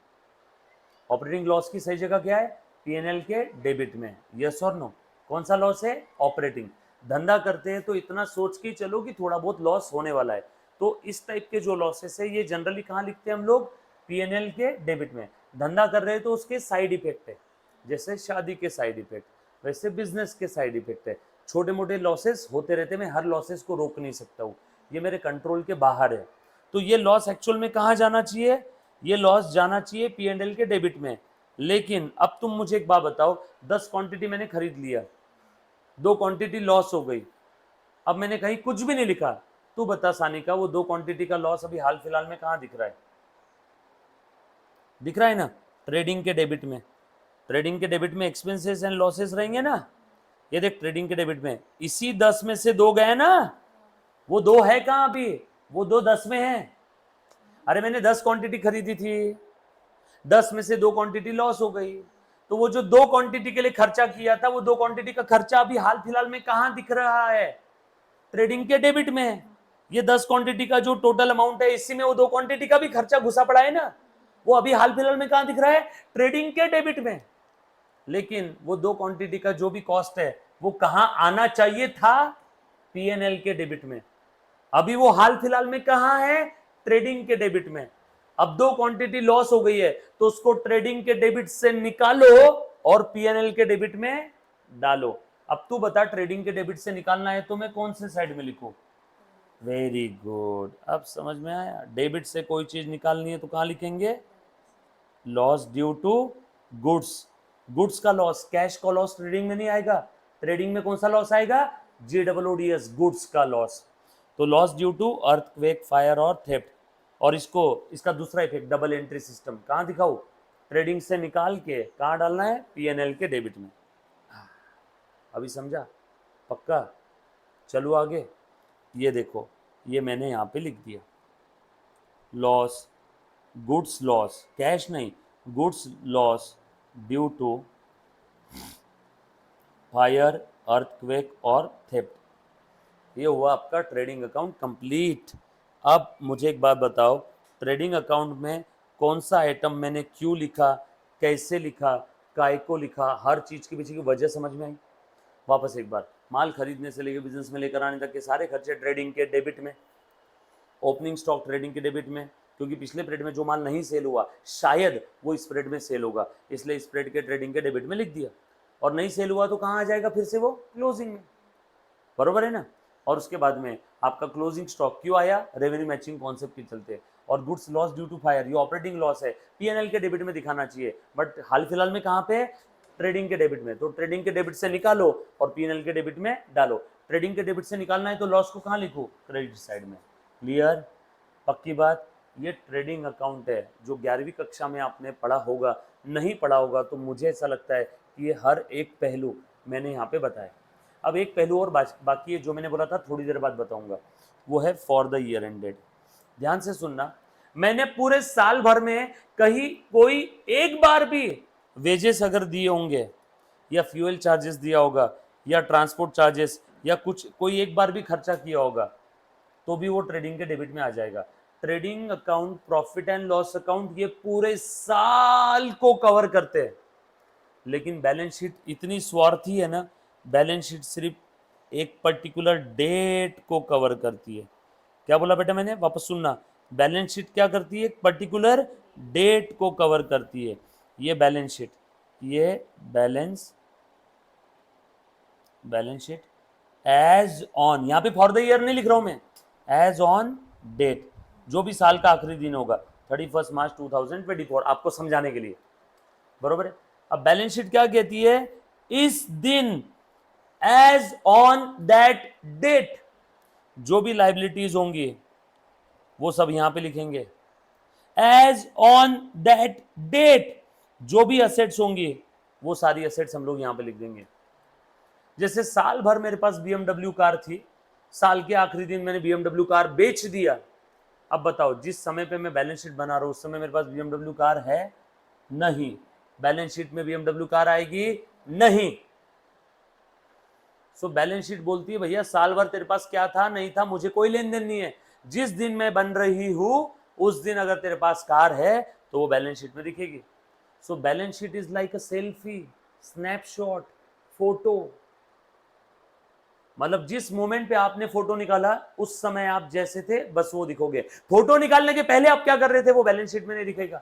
ऑपरेटिंग लॉस की सही जगह क्या है? पीएनएल के डेबिट में, यस और नो? कौन सा लॉस है? ऑपरेटिंग। धंधा करते हैं तो इतना सोच के चलो कि थोड़ा बहुत लॉस होने वाला है, तो इस टाइप के जो लॉसेस है ये जनरली कहाँ लिखते हैं हम लोग? पीएनएल के डेबिट में। धंधा कर रहे हैं तो उसके साइड इफेक्ट है, जैसे शादी के साइड इफेक्ट, वैसे बिजनेस के साइड इफेक्ट है। छोटे मोटे लॉसेस होते रहते हैं, मैं हर लॉसेस को रोक नहीं सकता हूँ, ये मेरे कंट्रोल के बाहर है। तो ये लॉस एक्चुअल में कहाँ जाना चाहिए? ये लॉस जाना चाहिए पीएनएल के डेबिट में। लेकिन अब तुम मुझे एक बात बताओ, 10 क्वांटिटी मैंने खरीद लिया, 2 क्वांटिटी लॉस हो गई, अब मैंने कहीं कुछ भी नहीं लिखा, तू बता सानिका वो 2 क्वांटिटी का लॉस अभी हाल फिलहाल में कहाँ दिख रहा है? दिख रहा है ना, ट्रेडिंग के डेबिट में। ट्रेडिंग के डेबिट में एक्सपेंसेस एंड लॉसेस रहेंगे ना, ये देख ट्रेडिंग के डेबिट में इसी 10 में से 2 गए ना, वो 2 है कहाँ अभी? वो 2 10 में है। अरे मैंने 10 क्वांटिटी खरीदी थी, 10 में से 2 क्वांटिटी लॉस हो गई, तो वो जो 2 क्वांटिटी के लिए खर्चा किया था वो 2 क्वांटिटी का खर्चा अभी हाल फिलहाल में कहाँ दिख रहा है? ट्रेडिंग के डेबिट में। ये 10 क्वांटिटी का जो टोटल अमाउंट है इसी में वो 2 क्वांटिटी का भी खर्चा घुसा पड़ा है ना, वो अभी हाल फिलहाल में कहाँ दिख रहा है? ट्रेडिंग के डेबिट में। लेकिन वो 2 क्वांटिटी का जो भी कॉस्ट है वो कहां आना चाहिए था? पीएनएल के डेबिट में। अभी वो हाल फिलहाल में कहां है? ट्रेडिंग के डेबिट में। अब 2 क्वांटिटी लॉस हो गई है तो उसको ट्रेडिंग के डेबिट से निकालो और पीएनएल के डेबिट में डालो। अब तू बता ट्रेडिंग के डेबिट से निकालना है तो मैं कौन से साइड में लिखूं? वेरी गुड, अब समझ में आया। डेबिट से कोई चीज निकालनी है तो कहां लिखेंगे? Loss due to goods. Goods का लॉस, कैश का लॉस ट्रेडिंग में नहीं आएगा, ट्रेडिंग में कौन सा लॉस आएगा? GWDS, गुड्स का लॉस। तो loss due to earthquake, fire और थेफ्ट। और इसको, इसका दूसरा इफेक्ट डबल एंट्री सिस्टम, कहाँ दिखाऊं? ट्रेडिंग से निकाल के कहाँ डालना है? पीएनएल के डेबिट में। अभी समझा? पक्का? चलो आगे। ये देखो, ये मैंने यहाँ पे लिख दिया, लॉस, गुड्स लॉस, कैश नहीं, goods loss due to fire, earthquake और थेफ्ट। ये हुआ आपका ट्रेडिंग अकाउंट कंप्लीट। अब मुझे एक बात बताओ, ट्रेडिंग अकाउंट में कौन सा आइटम मैंने क्यों लिखा, कैसे लिखा, काय को लिखा, हर चीज के पीछे की वजह समझ में आई? वापस एक बार, माल खरीदने से लेकर बिजनेस में लेकर आने तक के सारे खर्चे ट्रेडिंग के डेबिट में, ओपनिंग स्टॉक ट्रेडिंग के डेबिट में, क्योंकि पिछले पीरियड में जो माल नहीं सेल हुआ शायद वो इस पीरियड में सेल होगा, इसलिए इस पीरियड के ट्रेडिंग के डेबिट में लिख दिया। और नहीं सेल हुआ तो कहाँ आ जाएगा फिर से वो? क्लोजिंग में, बरोबर है ना। और उसके बाद में आपका क्लोजिंग स्टॉक क्यों आया? रेवेन्यू मैचिंग कॉन्सेप्ट के चलते। और goods loss due to fire, ये ऑपरेटिंग लॉस है, पीएनएल के डेबिट में दिखाना चाहिए, बट हाल फिलहाल में कहाँ पे? ट्रेडिंग के डेबिट में। तो ट्रेडिंग के डेबिट से निकालो और पीएनएल के डेबिट में डालो। ट्रेडिंग के डेबिट से निकालना है तो लॉस को कहाँ लिखो? क्रेडिट साइड में। क्लियर? पक्की बात। ये ट्रेडिंग अकाउंट है जो 11वीं कक्षा में आपने पढ़ा होगा, नहीं पढ़ा होगा तो मुझे ऐसा लगता है कि ये हर एक पहलू मैंने यहाँ पे बताया। अब एक पहलू और बाकी है जो मैंने बोला था थोड़ी देर बाद बताऊंगा, वो है फॉर द ईयर एंडेड। ध्यान से सुनना, मैंने पूरे साल भर में कहीं कोई एक बार भी वेजेस अगर दिए होंगे या फ्यूल चार्जेस दिया होगा या ट्रांसपोर्ट चार्जेस या कुछ कोई एक बार भी खर्चा किया होगा तो भी वो ट्रेडिंग के डेबिट में आ जाएगा। Trading account, profit and loss account, ये पूरे साल को कवर करते हैं। लेकिन बैलेंस शीट इतनी स्वार्थी है ना, बैलेंस शीट सिर्फ एक पर्टिकुलर डेट को कवर करती है। क्या बोला बेटा मैंने? वापस सुनना, बैलेंस शीट क्या करती है? एक पर्टिकुलर डेट को कवर करती है। ये बैलेंस शीट, ये बैलेंस शीट एज ऑन, यहां पे फॉर द ईयर नहीं लिख रहा हूं मैं, एज ऑन डेट, जो भी साल का आखिरी दिन होगा 31 मार्च 2024, आपको समझाने के लिए, बरोबर है। अब बैलेंस शीट क्या कहती है? इस दिन, एज ऑन दैट डेट, जो भी लाइबिलिटीज होंगी वो सब यहां पे लिखेंगे। एज ऑन दैट डेट, जो भी असेट्स होंगी वो सारी असेट्स हम लोग यहां पे लिख देंगे। जैसे साल भर मेरे पास BMW कार थी, साल के आखिरी दिन मैंने BMW कार बेच दिया। अब बताओ, जिस समय पे मैं बैलेंस शीट बना रहा हूं उस समय मेरे पास BMW कार है? नहीं। बैलेंस शीट में BMW कार आएगी? नहीं। सो बैलेंस शीट बोलती है भैया साल भर तेरे पास क्या था नहीं था मुझे कोई लेन देन नहीं है, जिस दिन मैं बन रही हूं उस दिन अगर तेरे पास कार है तो वो बैलेंस शीट में दिखेगी। So balance sheet is like a selfie, snapshot, photo. मतलब जिस मोमेंट पे आपने फोटो निकाला उस समय आप जैसे थे बस वो दिखोगे, फोटो निकालने के पहले आप क्या कर रहे थे वो बैलेंस शीट में नहीं दिखेगा।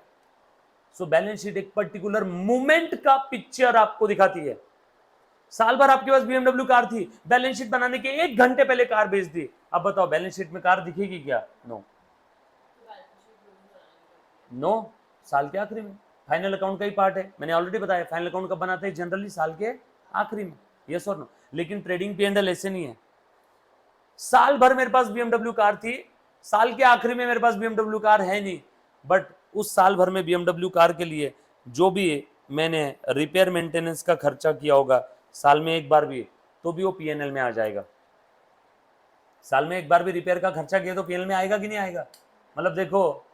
सो बैलेंस शीट एक पर्टिकुलर मोमेंट का पिक्चर आपको दिखाती है। साल भर आपके पास BMW कार थी, बैलेंस शीट बनाने के 1 घंटे पहले कार बेच दी, अब बताओ बैलेंस शीट में कार दिखेगी क्या? No, no. साल के आखिरी में, फाइनल अकाउंट का ही पार्ट है, मैंने ऑलरेडी बताया फाइनल अकाउंट कब बनाते हैं? जनरली साल के आखिरी में, यस और नो। लेकिन ट्रेडिंग P&L ऐसे नहीं है। साल भर मेरे पास BMW कार थी, साल के आखिरी में मेरे पास BMW कार है नहीं, बट उस साल भर में BMW कार के लिए जो भी मैंने रिपेयर मेंटेनेंस का खर्चा किया होगा साल में एक बार भी, तो भी वो P&L में आ जाएगा। साल में एक बार भी रिपेयर का खर्चा किया तो P&L में आएगा कि नहीं आएगा? मतलब देखो,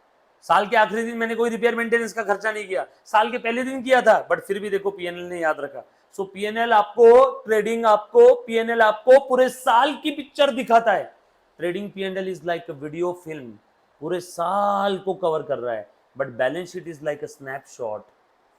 साल के आखिरी दिन मैंने कोई रिपेयर मेंटेनेंस का खर्चा नहीं किया, साल के पहले दिन किया था, बट फिर भी देखो P&L ने याद रखा। सो P&L आपको, ट्रेडिंग आपको, P&L आपको पूरे साल की पिक्चर दिखाता है। Trading P&L is like a video film, पूरे साल को कवर कर रहा है, but balance sheet is like a snapshot,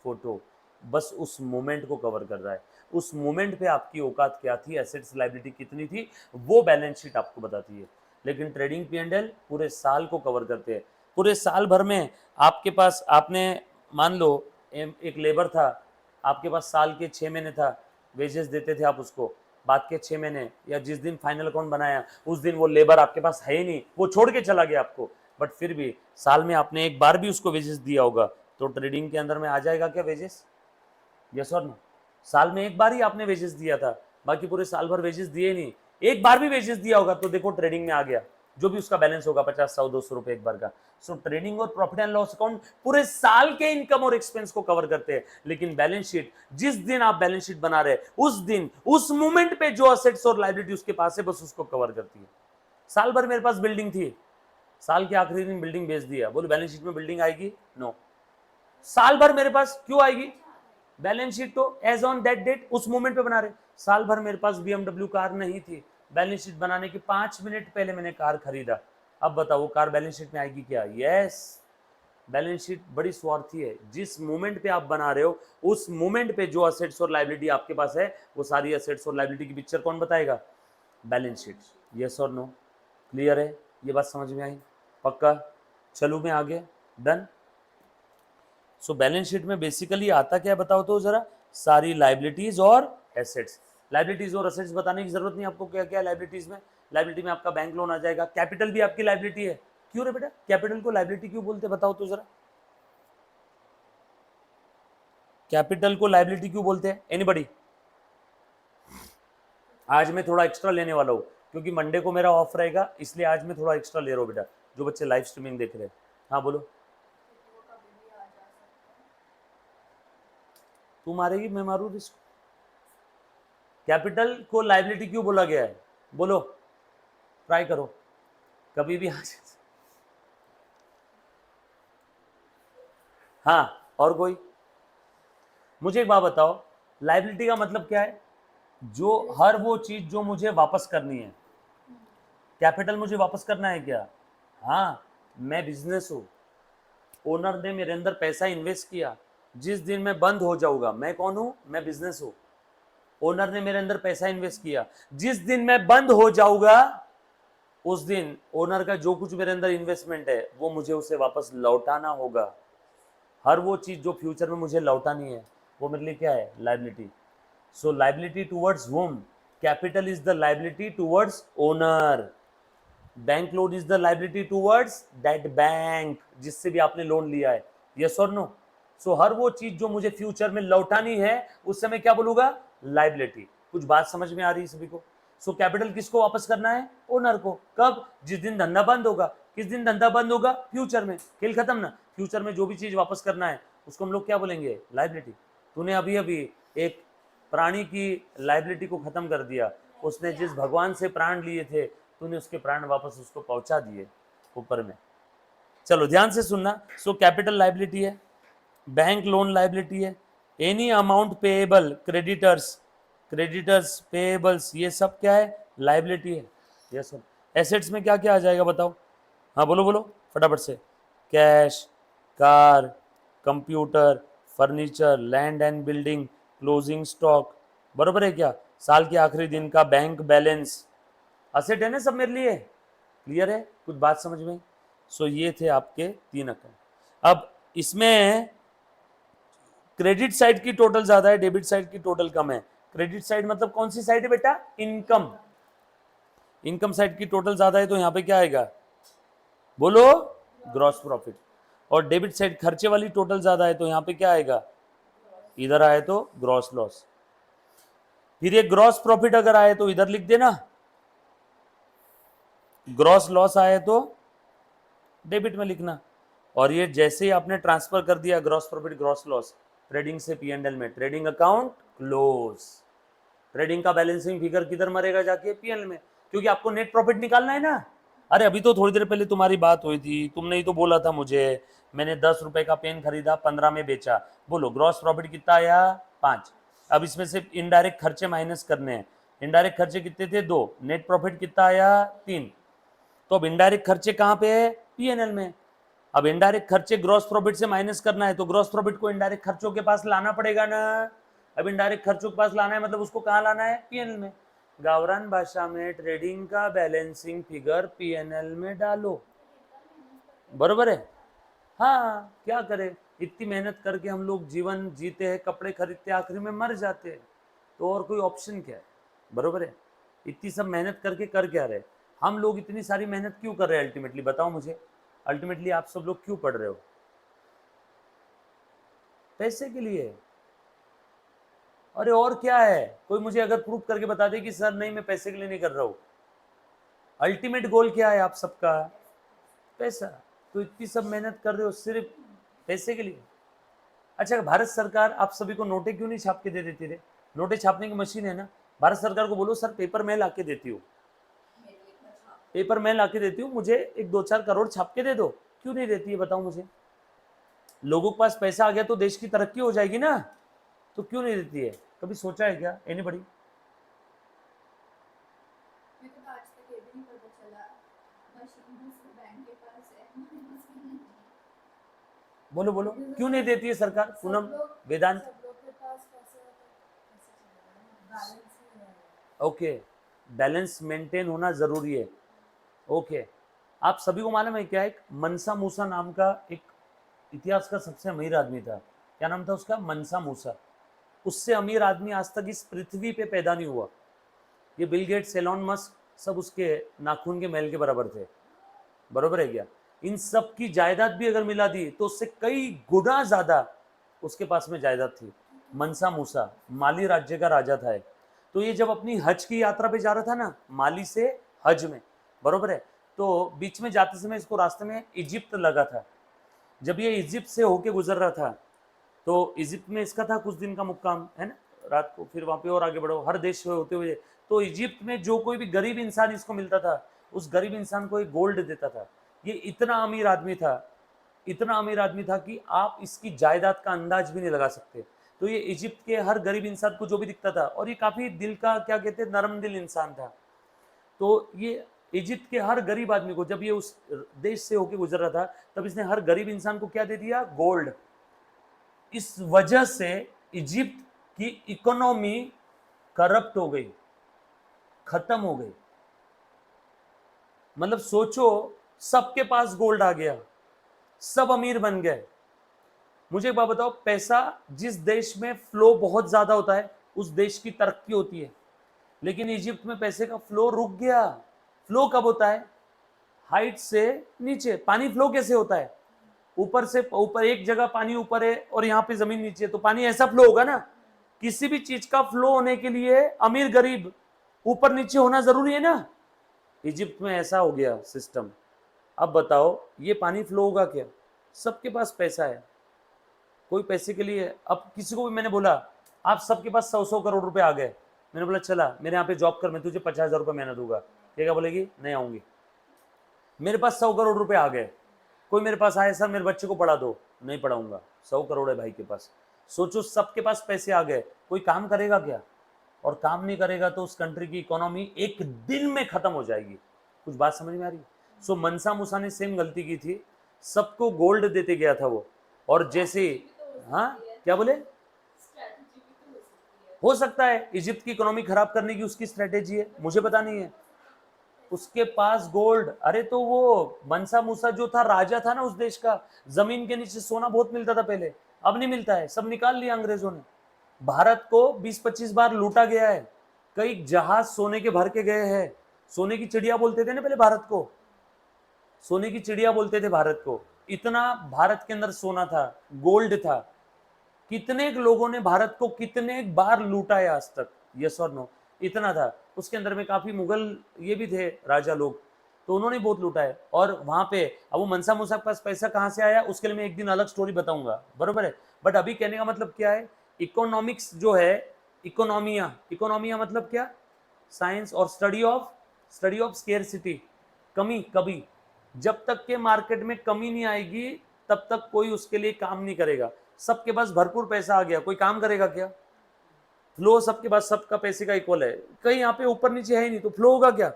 photo, बस उस मोमेंट को कवर कर रहा है। उस मोमेंट पे आपकी औकात क्या थी, एसेट्स लायबिलिटी कितनी थी, वो बैलेंस शीट आपको बताती है। लेकिन ट्रेडिंग P&L पूरे साल को कवर करते हैं। पूरे साल भर में आपके पास, आपने मान लो एक लेबर था, आपके पास साल के 6 महीने था, वेजेस देते थे आप उसको, बाद के 6 महीने या जिस दिन फाइनल अकाउंट बनाया उस दिन वो लेबर आपके पास है ही नहीं, वो छोड़ के चला गया आपको, बट फिर भी साल में आपने एक बार भी उसको वेजेस दिया होगा, तो ट्रेडिंग के अंदर में आ जाएगा क्या वेजेस? यस और नो? साल में एक बार ही आपने वेजेस दिया था, बाकी पूरे साल भर वेजेस दिए नहीं, एक बार भी वेजेस दिया होगा तो देखो ट्रेडिंग में आ गया, जो भी उसका बैलेंस होगा 50, 100, 200 रुपए एक बार का। सो ट्रेडिंग और प्रॉफिट एंड लॉस अकाउंट पूरे साल के इनकम और एक्सपेंस को कवर करते हैं, लेकिन बैलेंस शीट, जिस दिन आप बैलेंस शीट बना रहे उस दिन, उस मोमेंट पे जो असेट्स और लायबिलिटी उसके पास है बस उसको कवर करती है। साल भर मेरे पास बिल्डिंग थी, साल के आखिरी दिन बिल्डिंग बेच दिया, बोलो बैलेंस शीट में बिल्डिंग आएगी? नो। साल भर मेरे पास क्यों आएगी बैलेंस शीट? तो एज ऑन दैट डेट, उस मोमेंट पे बना रहे। साल भर मेरे पास BMW कार नहीं थी, बैलेंस शीट बनाने के 5 मिनट पहले मैंने कार खरीदा, अब बताओ वो कार बैलेंस शीट में आएगी क्या? यस। बैलेंस शीट बड़ी स्वार्थी है, जिस मोमेंट पे आप बना रहे हो उस मोमेंट पे जो असेट्स और लायबिलिटी आपके पास है वो सारी असेट्स और लायबिलिटी की पिक्चर कौन बताएगा? Balance sheet. यस और नो? क्लियर है? ये बात समझ में आई? पक्का? चलूँ मैं आगे? डन। सो बैलेंस शीट में बेसिकली आता क्या है बताओ तो जरा? सारी लायबिलिटीज और एसेट्स। लायबिलिटीज और एसेट्स बताने की जरूरत नहीं आपको, क्या क्या लायबिलिटीज में? लायबिलिटी में आपका बैंक लोन आ जाएगा, कैपिटल भी आपकी लायबिलिटी है। क्यों रे बेटा, कैपिटल को लायबिलिटी क्यों बोलते बताओ तो जरा? कैपिटल को लायबिलिटी क्यों बोलते हैं? एनीबडी? आज मैं थोड़ा एक्स्ट्रा लेने वाला हूँ क्योंकि मंडे को मेरा ऑफ रहेगा, इसलिए आज मैं थोड़ा एक्स्ट्रा ले रहा हूँ बेटा, जो बच्चे लाइव स्ट्रीमिंग देख रहे हैं। हाँ बोलो। तू मारेगी मैं मारू इसको? कैपिटल को लायबिलिटी क्यों बोला गया है? बोलो, ट्राई करो, कभी भी आ जाए। हाँ, और कोई? मुझे एक बात बताओ, लायबिलिटी का मतलब क्या है? जो हर वो चीज जो मुझे वापस करनी है। कैपिटल मुझे वापस करना है क्या? हाँ, मैं बिजनेस हूँ, ओनर ने मेरे अंदर पैसा इन्वेस्ट किया, जिस दिन मैं बंद हो जाऊंगा, मैं कौन हूँ? मैं बिजनेस हूँ। ओनर ने मेरे अंदर पैसा इन्वेस्ट किया, जिस दिन मैं बंद हो जाऊंगा उस दिन ओनर का जो कुछ मेरे अंदर इन्वेस्टमेंट है वो मुझे उसे वापस लौटाना होगा। हर वो चीज जो फ्यूचर में मुझे लौटानी है वो मेरे लिए क्या है? Liability. So liability towards home? Capital is the liability towards owner, bank loan is the liability towards that bank जिससे भी आपने लोन लिया है। यस और नो? सो हर वो चीज जो मुझे फ्यूचर में लौटानी है उस समय क्या बोलूंगा? लायबिलिटी। कुछ बात समझ में आ रही है सभी को? सो कैपिटल किसको वापस करना है? ओनर को। कब? जिस दिन धंधा बंद होगा। किस दिन धंधा बंद होगा? फ्यूचर में। खेल खत्म ना। फ्यूचर में जो भी चीज वापस करना है उसको हम लोग क्या बोलेंगे? लायबिलिटी। तूने अभी अभी एक प्राणी की लायबिलिटी को खत्म कर दिया, उसने जिस भगवान से प्राण लिए थे तूने उसके प्राण वापस उसको पहुंचा दिए ऊपर में। चलो ध्यान से सुनना। सो कैपिटल लायबिलिटी है, बैंक लोन लायबिलिटी है, any amount payable, creditors, creditors payables, ये सब क्या है? लायबिलिटी है। Yes sir. एसेट्स में क्या क्या आ जाएगा बताओ? हाँ बोलो बोलो फटाफट से। Cash, car, computer, furniture, land and building, closing stock. बरोबर है क्या? साल के आखिरी दिन का बैंक बैलेंस, असेट है ना सब मेरे लिए? क्लियर है? कुछ बात समझ में? सो ये थे आपके 3 अकाउंट। अब इसमें क्रेडिट साइड की टोटल ज्यादा है, डेबिट साइड की टोटल कम है। क्रेडिट साइड मतलब कौन सी साइड है बेटा? इनकम। इनकम साइड की टोटल ज्यादा है तो यहां पे क्या आएगा? बोलो, ग्रॉस प्रॉफिट। और डेबिट साइड खर्चे वाली टोटल ज्यादा है तो यहां पे क्या आएगा? इधर आए तो ग्रॉस लॉस। फिर ये ग्रॉस प्रॉफिट अगर आए तो इधर लिख देना, ग्रॉस लॉस आए तो डेबिट में लिखना। और ये जैसे ही आपने ट्रांसफर कर दिया gross profit gross loss trading से पीएनएल में, ट्रेडिंग अकाउंट क्लोज। ट्रेडिंग का बैलेंसिंग फिगर किधर मरेगा? जाके पीएनएल में, क्योंकि आपको नेट प्रॉफिट निकालना है ना। अरे अभी तो थोड़ी देर पहले तुम्हारी बात हुई थी, तुमने ही तो बोला था मुझे, मैंने 10 रुपए का पेन खरीदा 15 में बेचा। बोलो ग्रॉस प्रॉफिट कितना आया? 5। अब इसमें से इनडायरेक्ट खर्चे माइनस करने हैं। इनडायरेक्ट खर्चे कितने थे? 2। नेट प्रॉफिट कितना आया? 3। तो अब इनडायरेक्ट खर्चे कहाँ पे है? पीएनएल में। अब इनडायरेक्ट खर्चे ग्रॉस प्रॉफिट से माइनस करना है तो ग्रॉस प्रॉफिट को इनडायरेक्ट खर्चों के पास लाना पड़ेगा ना। अब इनडायरेक्ट खर्चों के पास लाना है मतलब उसको कहाँ लाना है? पीएनएल में। गावरान भाषा में ट्रेडिंग का बैलेंसिंग फिगर पीएनएल में डालो। बरोबर है? हाँ, क्या करें, इतनी मेहनत करके हम लोग जीवन जीते हैं, कपड़े खरीदते हैं, आखिरी में मर जाते हैं, तो और कोई ऑप्शन क्या है? बरोबर है? इतनी सब मेहनत करके कर क्या रहे? हम लोग इतनी सारी मेहनत क्यों कर रहे हैं अल्टीमेटली? बताओ मुझे, अल्टीमेटली आप सब लोग क्यों पढ़ रहे हो? पैसे के लिए। अरे और क्या है? कोई मुझे अगर प्रूफ करके बता दे कि सर नहीं मैं पैसे के लिए नहीं कर रहा हूं। अल्टीमेट गोल क्या है आप सबका? पैसा। तो इतनी सब मेहनत कर रहे हो सिर्फ पैसे के लिए? अच्छा, भारत सरकार आप सभी को नोटें क्यों नहीं छाप के दे देती रे? नोटें छापने की मशीन है ना, भारत सरकार को बोलो सर पेपर मैं ला के देती हूँ, पेपर मैं ला के देती हूँ, मुझे एक 2-4 करोड़ छाप के दे दो। क्यों नहीं देती है बताओ मुझे? लोगों के पास पैसा आ गया तो देश की तरक्की हो जाएगी ना, तो क्यों नहीं देती है? कभी सोचा है क्या एनीबॉडी? बोलो बोलो, क्यों नहीं देती है सरकार? पूनम, वेदांत, सब लोग के पास पैसे हैं तो कैसे चलेगा ना, बैलेंस नहीं रहेगा। ओके, बैलेंस मेंटेन होना जरूरी है। ओके, आप सभी को मालूम है क्या, एक मनसा मूसा नाम का एक इतिहास का सबसे अमीर आदमी था। क्या नाम था उसका? मनसा मूसा। उससे अमीर आदमी आज तक इस पृथ्वी पे पैदा नहीं हुआ। ये बिल गेट्स, एलॉन मस्क, सब उसके नाखून के मैल के बराबर थे। बरोबर है क्या? इन सब की जायदाद भी अगर मिला दी तो उससे कई गुना ज्यादा उसके पास में जायदाद थी। मनसा मूसा माली राज्य का राजा था। तो ये जब अपनी हज की यात्रा पे जा रहा था ना, माली से हज में, बरोबर है, तो बीच में जाते समय इसको रास्ते में इजिप्ट लगा था। जब ये इजिप्ट से होके गुजर रहा था तो इजिप्ट में इसका था कुछ दिन का मुक्काम, है ना, रात को, फिर वहां पे और आगे बढ़ो, हर देश में होते हुए। तो इजिप्ट में जो कोई भी गरीब इंसान इसको मिलता था, उस गरीब इंसान को एक गोल्ड देता था। ये इतना अमीर आदमी था, इतना अमीर आदमी था कि आप इसकी जायदाद का अंदाज भी नहीं लगा सकते। तो ये इजिप्ट के हर गरीब इंसान को जो भी दिखता था, और ये काफी दिल का, क्या कहते हैं, नरम दिल इंसान था। तो ये इजिप्ट के हर गरीब आदमी को, जब ये उस देश से होके गुजर रहा था, तब इसने हर गरीब इंसान को क्या दे दिया? गोल्ड। इस वजह से इजिप्ट की इकोनॉमी करप्ट हो गई, खत्म हो गई। मतलब सोचो, सबके पास गोल्ड आ गया, सब अमीर बन गए। मुझे एक बात बताओ, पैसा जिस देश में फ्लो बहुत ज्यादा होता है उस देश की तरक्की होती है। लेकिन इजिप्ट में पैसे का फ्लो रुक गया। फ्लो कब होता है? हाइट से नीचे। पानी फ्लो कैसे होता है? ऊपर से ऊपर, एक जगह पानी ऊपर है और यहाँ पे जमीन नीचे है, तो पानी ऐसा फ्लो होगा ना। किसी भी चीज का फ्लो होने के लिए अमीर गरीब ऊपर नीचे होना जरूरी है ना। इजिप्ट में ऐसा हो गया सिस्टम। अब बताओ, ये पानी फ्लो होगा क्या? सबके पास पैसा है, कोई पैसे के लिए, अब किसी को भी मैंने बोला आप सबके पास 100-100 करोड़ रुपए आ गए, मैंने बोला चला मेरे यहाँ पे जॉब कर, मैं तुझे 50,000 रुपये महीना दूंगा, ये क्या बोलेगी? नहीं आऊंगी। मेरे पास 100 करोड़ रुपए आ गए, कोई मेरे पास आए, सर मेरे बच्चे को पढ़ा दो, नहीं पढ़ाऊंगा, 100 करोड़ है भाई के पास। सोचो, सबके पास पैसे आ गए, कोई काम करेगा क्या? और काम नहीं करेगा तो उस कंट्री की इकोनॉमी एक दिन में खत्म हो जाएगी। कुछ बात समझ में आ रही? सो मनसा मूसा ने सेम गलती की थी, सबको गोल्ड देते गया था वो। और जैसे, हाँ क्या बोले? स्ट्रैटेजी भी तो हो सकती है। हो सकता है इजिप्ट की इकोनॉमी खराब करने की उसकी स्ट्रेटेजी है, मुझे पता नहीं है। उसके पास गोल्ड, अरे तो वो मनसा मूसा जो था, राजा था ना उस देश का, जमीन के नीचे सोना बहुत मिलता था पहले, अब नहीं मिलता है, सब निकाल लिया अंग्रेजों ने। भारत को 20-25 बार लूटा गया है, कई जहाज सोने के भर के गए हैं। सोने की चिड़िया बोलते थे ना पहले भारत को, सोने की चिड़िया बोलते थे भारत को। इतना भारत के अंदर सोना था, गोल्ड था। कितने लोगों ने भारत को कितने बार लूटा है आज तक? यस और नो? इतना था। उसके अंदर में काफी मुगल ये भी थे राजा लोग, तो उन्होंने बहुत लूटा है। और वहां पे अब वो मनसा मूसा के पास पैसा कहाँ से आया, उसके लिए मैं एक दिन अलग स्टोरी बताऊंगा, बरोबर है। बट अभी कहने का मतलब क्या है, इकोनॉमिक्स जो है, इकोनॉमिया, इकोनॉमिया मतलब क्या? साइंस और स्टडी ऑफ स्केर्सिटी, कमी। कभी जब तक के मार्केट में कमी नहीं आएगी तब तक कोई उसके लिए काम नहीं करेगा। सबके पास भरपूर पैसा आ गया, कोई काम करेगा क्या? फ्लो सबके पास, सबका पैसे का इक्वल है, कहीं यहाँ पे ऊपर नीचे है ही नहीं, तो फ्लो होगा क्या?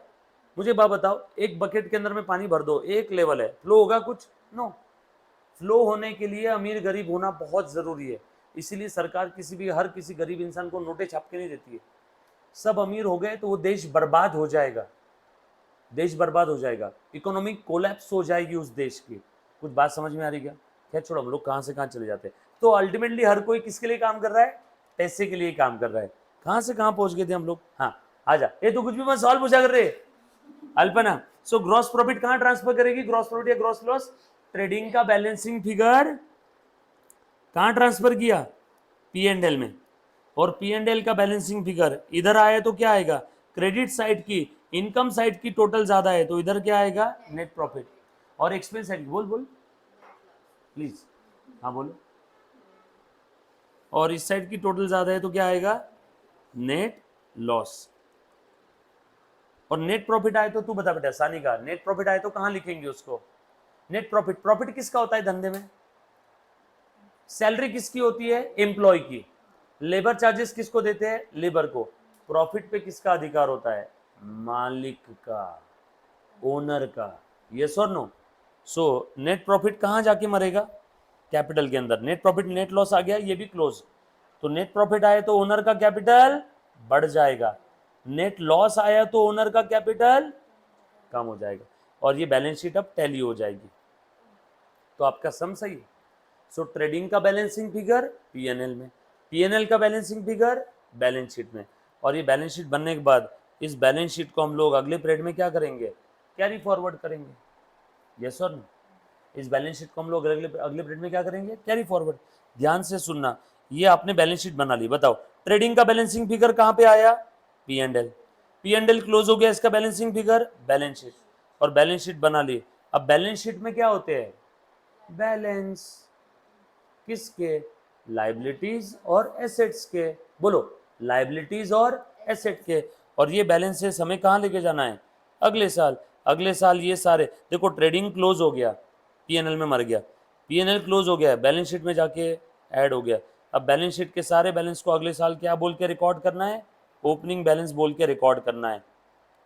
मुझे बात बताओ, एक बकेट के अंदर में पानी भर दो, एक लेवल है, फ्लो होगा कुछ? नो। फ्लो होने के लिए अमीर गरीब होना बहुत जरूरी है। इसीलिए सरकार किसी भी, हर किसी गरीब इंसान को नोटें छाप के नहीं देती है। सब अमीर हो गए तो वो देश बर्बाद हो जाएगा, देश बर्बाद हो जाएगा, इकोनॉमिक कोलैप्स हो जाएगी उस देश की। कुछ बात समझ में आ रही क्या? खैर छोड़ो, हम लोग कहाँ से कहाँ चले जाते हैं। तो अल्टीमेटली हर कोई किसके लिए काम कर रहा है? पैसे के लिए काम कर रहा है। कहाँ से कहाँ पहुंच गए थे हम लोग? हाँ आजा, ये तो कुछ भी मत सवाल पूछा कर रहे अल्पना। सो ग्रॉस प्रॉफिट कहाँ ट्रांसफर करेगी? ग्रॉस प्रॉफिट या ग्रॉस लॉस? ट्रेडिंग का बैलेंसिंग फिगर कहाँ ट्रांसफर किया? पी एंड एल में। और पी एंड एल का बैलेंसिंग फिगर इधर आया तो क्या आएगा? क्रेडिट साइड की, इनकम साइड की टोटल ज्यादा है तो इधर क्या आएगा? Net profit. और एक्सपेंस साइड की, बोल बोल प्लीज, हाँ बोलो। और इस साइड की टोटल ज्यादा है तो क्या आएगा? Net loss. और नेट प्रॉफिट आए तो तू बता बेटा, सानी का नेट प्रॉफिट आए तो कहां लिखेंगे उसको? नेट प्रॉफिट, प्रॉफिट किसका होता है धंधे में? सैलरी किसकी होती है? एम्प्लॉय की। लेबर चार्जेस किसको देते हैं? लेबर को। प्रॉफिट पे किसका अधिकार होता है? मालिक का, ओनर का। यस और नो? सो नेट प्रॉफिट कहां जाके मरेगा? कैपिटल के अंदर नेट प्रॉफिट नेट लॉस आ गया, ये भी क्लोज। तो नेट प्रॉफिट आए तो ओनर का कैपिटल बढ़ जाएगा, नेट लॉस आया तो ओनर का कैपिटल कम हो जाएगा, और ये बैलेंस शीट अब टैली हो जाएगी। तो आपका सम सही है। सो ट्रेडिंग का बैलेंसिंग फिगर पीएनएल में, पीएनएल का बैलेंसिंग फिगर बैलेंस शीट में, और ये बैलेंस शीट बनने के बाद इस बैलेंस शीट को हम लोग अगले पीरियड में क्या करेंगे, कैरी फॉरवर्ड करेंगे। यस और नो, इस बैलेंस शीट को हम लोग अगले पीरियड में क्या करेंगे, कैरी फॉरवर्ड। ध्यान से सुनना, ये आपने बैलेंस शीट बना ली, बताओ ट्रेडिंग का बैलेंसिंग फिगर कहाँ पे आया, P and L, P and L close हो गया, इसका बैलेंसिंग फिगर बैलेंस शीट, और बैलेंस शीट बना ली। अब बैलेंस शीट में क्या होते हैं, बैलेंस किसके, लाइबिलिटीज और एसेट्स के, बोलो लाइबिलिटीज और एसेट के, और ये बैलेंसेस हमें कहाँ लेके जाना है, अगले साल। अगले साल ये सारे देखो, ट्रेडिंग क्लोज हो गया, पीएनएल में मर गया, पीएनएल क्लोज हो गया, बैलेंस शीट में जाके ऐड हो गया। अब बैलेंस शीट के सारे बैलेंस को अगले साल क्या बोल के रिकॉर्ड करना है, ओपनिंग बैलेंस बोल के रिकॉर्ड करना है।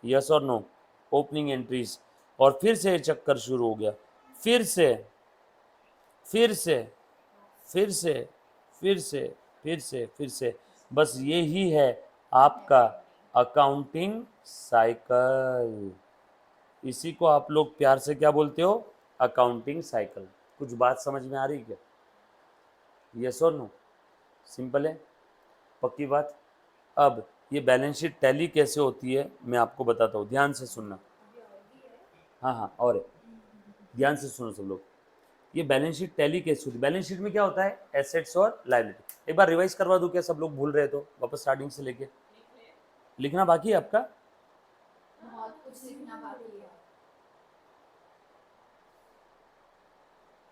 यस और नो, ओपनिंग एंट्रीज, और फिर से चक्कर शुरू हो गया, फिर से फिर से फिर से फिर से फिर से फिर से, बस यही है आपका अकाउंटिंग साइकिल। इसी को आप लोग प्यार से क्या बोलते हो, अकाउंटिंग साइकिल। कुछ बात समझ में आ रही क्या, यस और नो, सिंपल है, पक्की बात। अब ये बैलेंस शीट टैली कैसे होती है मैं आपको बताता हूँ, ध्यान से सुनना। हाँ हाँ, और है। ध्यान से सुनो सब लोग, ये बैलेंस शीट टैली कैसे होती है, बैलेंस शीट में क्या होता है, एसेट्स और लायबिलिटी। एक बार रिवाइज करवा दूं क्या, सब लोग भूल रहे तो वापस स्टार्टिंग से लेके, लिखना बाकी है आपका, बहुत कुछ सीखना बाकी है।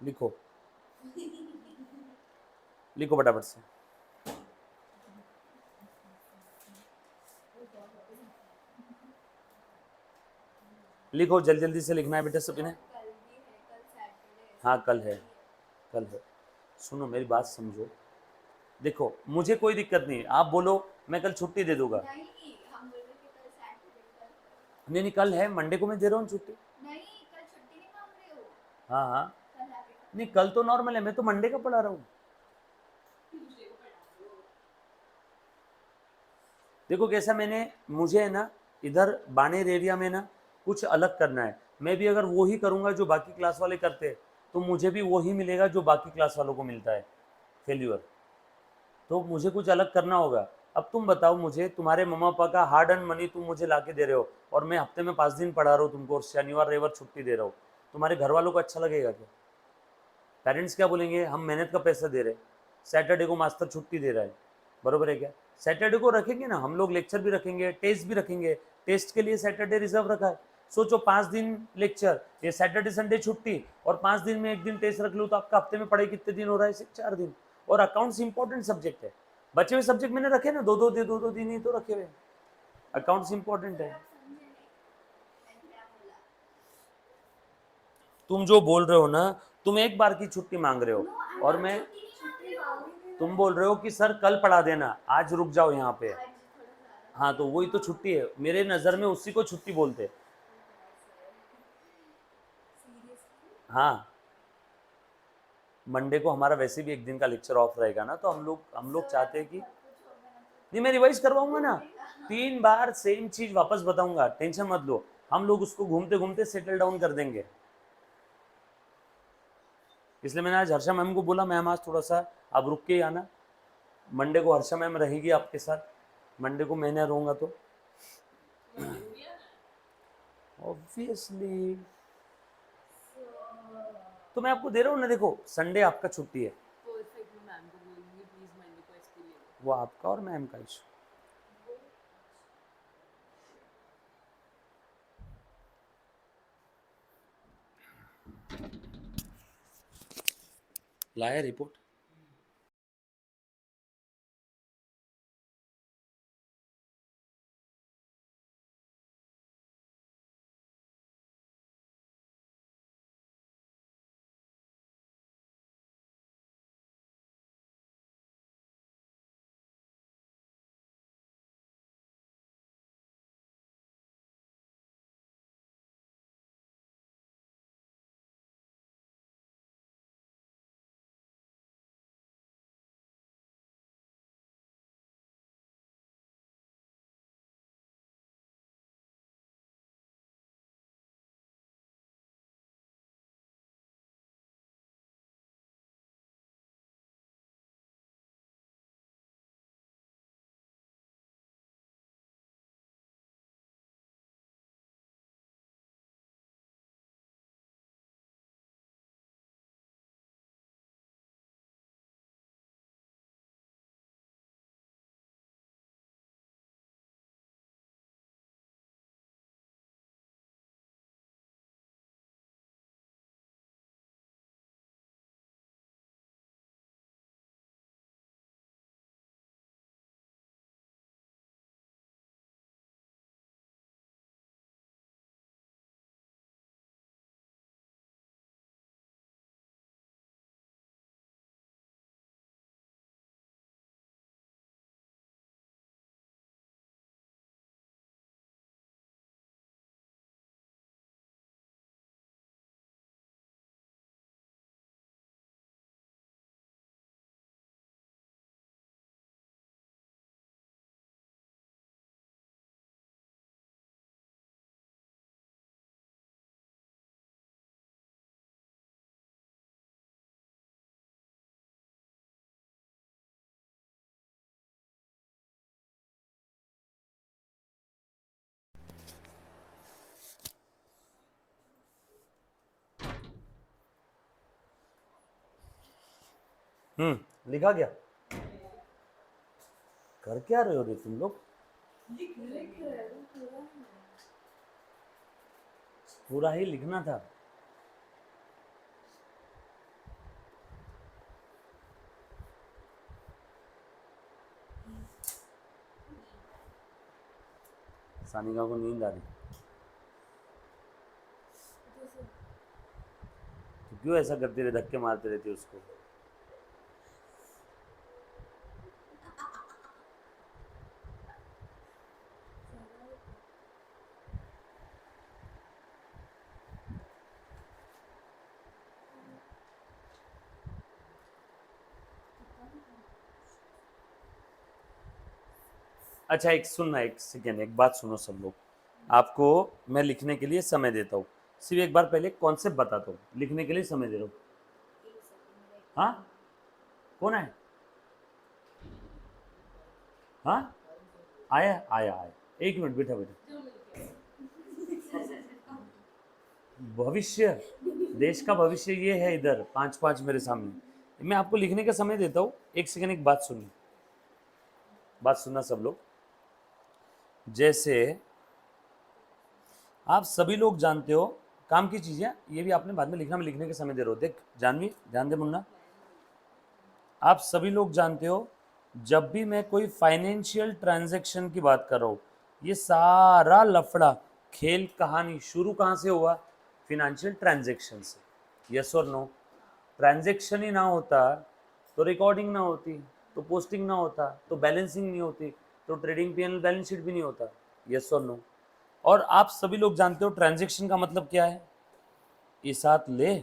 लिखो, लिखो फटाफट से, लिखो जल्दी जल्दी से लिखना है बेटा सभी ने। कल भी है, कल सैटरडे। हाँ कल है, कल है। सुनो मेरी बात समझो, देखो मुझे कोई दिक्कत नहीं है, आप बोलो मैं कल छुट्टी दे दूंगा, नहीं, हम बोल रहे कि कल सैटरडे, कल नहीं नहीं कल है, मंडे को मैं दे रहा हूँ छुट्टी। नहीं, कल छुट्टी नहीं मांग रहे हो, हाँ हाँ, कल आके कर नहीं कल तो नॉर्मल है, मैं तो मंडे का पढ़ा रहा हूँ। ट्यूसडे को पढ़ा दो। देखो कैसा, मैंने मुझे है ना इधर बानेर एरिया में ना कुछ अलग करना है, मैं भी अगर वो ही करूँगा जो बाकी क्लास वाले करते हैं तो मुझे भी वही मिलेगा जो बाकी क्लास वालों को मिलता है, फेल्यूर। तो मुझे कुछ अलग करना होगा। अब तुम बताओ मुझे, तुम्हारे मम्मा पापा का हार्ड अर्न मनी तुम मुझे ला के दे रहे हो, और मैं हफ्ते में 5 दिन पढ़ा रहा हूँ तुमको, और शनिवार रविवार छुट्टी दे रहा हूँ, तुम्हारे घर वालों को अच्छा लगेगा क्या, पेरेंट्स क्या बोलेंगे, हम मेहनत का पैसा दे रहे हैं, सैटरडे को मास्टर छुट्टी दे रहा है, बरोबर है क्या, सैटरडे को रखेंगे ना हम लोग, लेक्चर भी रखेंगे, टेस्ट भी रखेंगे, टेस्ट के लिए सैटरडे रिजर्व रखा है। सोचो 5 दिन लेक्चर, ये सैटरडे संडे छुट्टी, और 5 दिन में एक दिन टेस्ट रख लूँ तो आपका हफ्ते में पढ़ाई कितने दिन हो रहा है, सिर्फ 4 दिन। और अकाउंट्स इंपॉर्टेंट सब्जेक्ट है, बचे हुए सब्जेक्ट मैंने रखे ना, दो दो दिन ही तो रखे हुए, अकाउंट्स इंपॉर्टेंट है। आप समझे नहीं, मैंने क्या बोला? तुम जो बोल रहे हो ना, तुम एक बार की छुट्टी मांग रहे हो, नो, आई और एम मैं, छुट्टी नहीं मांग रही हूँ। तुम बोल रहे हो कि सर कल पढ़ा देना, आज रुक जाओ यहाँ पे। आज थोड़ा सा हाँ तो वही तो छुट्टी है, मेरे नज़र में उसी को छुट्टी बोलते हैं। सीरियसली। हाँ, मंडे को हमारा वैसे भी एक दिन का लेक्चर ऑफ रहेगा ना, तो हम लोग चाहते हैं कि, कुछ होगा ना तो नहीं मैं रिवाइज करवाऊंगा ना, 3 बार सेम चीज वापस बताऊंगा, टेंशन मत लो, हम लोग उसको घूमते घूमते सेटल डाउन कर देंगे। इसलिए मैंने आज हर्षा मैम को बोला, मैम आज थोड़ा सा आप रुक के ही आना, मंडे को हर्षा मैम रहेगी आपके साथ, मंडे को मैं रहूँगा तो ऑब्वियसली, तो मैं आपको दे रहा हूँ ना, देखो संडे आपका छुट्टी है, परफेक्ट। मैं मैम को बोलूंगी प्लीज मंडे को एसपी ले लो। वो आपका और मैम का इशू। लाया रिपोर्ट। लिखा क्या? कर क्या रहे हो रे तुम लोग? लिख रहे हैं पूरा है। पूरा ही लिखना था। सानिका को नींद आ रही, तो क्यों ऐसा करती रहे, धक्के मारते रहती है उसको? अच्छा एक सुनना, एक सेकेंड, एक बात सुनो सब लोग। आपको मैं लिखने के लिए समय देता हूँ, सिर्फ एक बार पहले कॉन्सेप्ट बताता हूँ, लिखने के लिए समय दे रहा हूँ। हाँ, कौन है? हाँ, आया आया आया, एक मिनट, बैठा बैठा। भविष्य, देश का भविष्य ये है, इधर 5-5 मेरे सामने। मैं आपको लिखने का समय देता हूँ, एक सेकेंड, एक बात सुनिए, बात सुनना सब लोग। जैसे आप सभी लोग जानते हो, काम की चीज़ें ये भी आपने बाद में लिखना, मैं लिखने के समय दे रहा हूँ। देख जानवी, ध्यान दे मुन्ना, आप सभी लोग जानते हो, जब भी मैं कोई फाइनेंशियल ट्रांजैक्शन की बात कर रहा हूँ, ये सारा लफड़ा, खेल कहानी शुरू कहाँ से हुआ? फिनेंशियल ट्रांजैक्शन से। यस और नो? ट्रांजैक्शन ही ना होता तो रिकॉर्डिंग ना होती, तो पोस्टिंग ना होता, तो बैलेंसिंग नहीं होती, तो ट्रेडिंग पीएनएल बैलेंस शीट भी नहीं होता। यस और नो? और आप सभी लोग जानते हो ट्रांजैक्शन का मतलब क्या है? इस हाथ ले,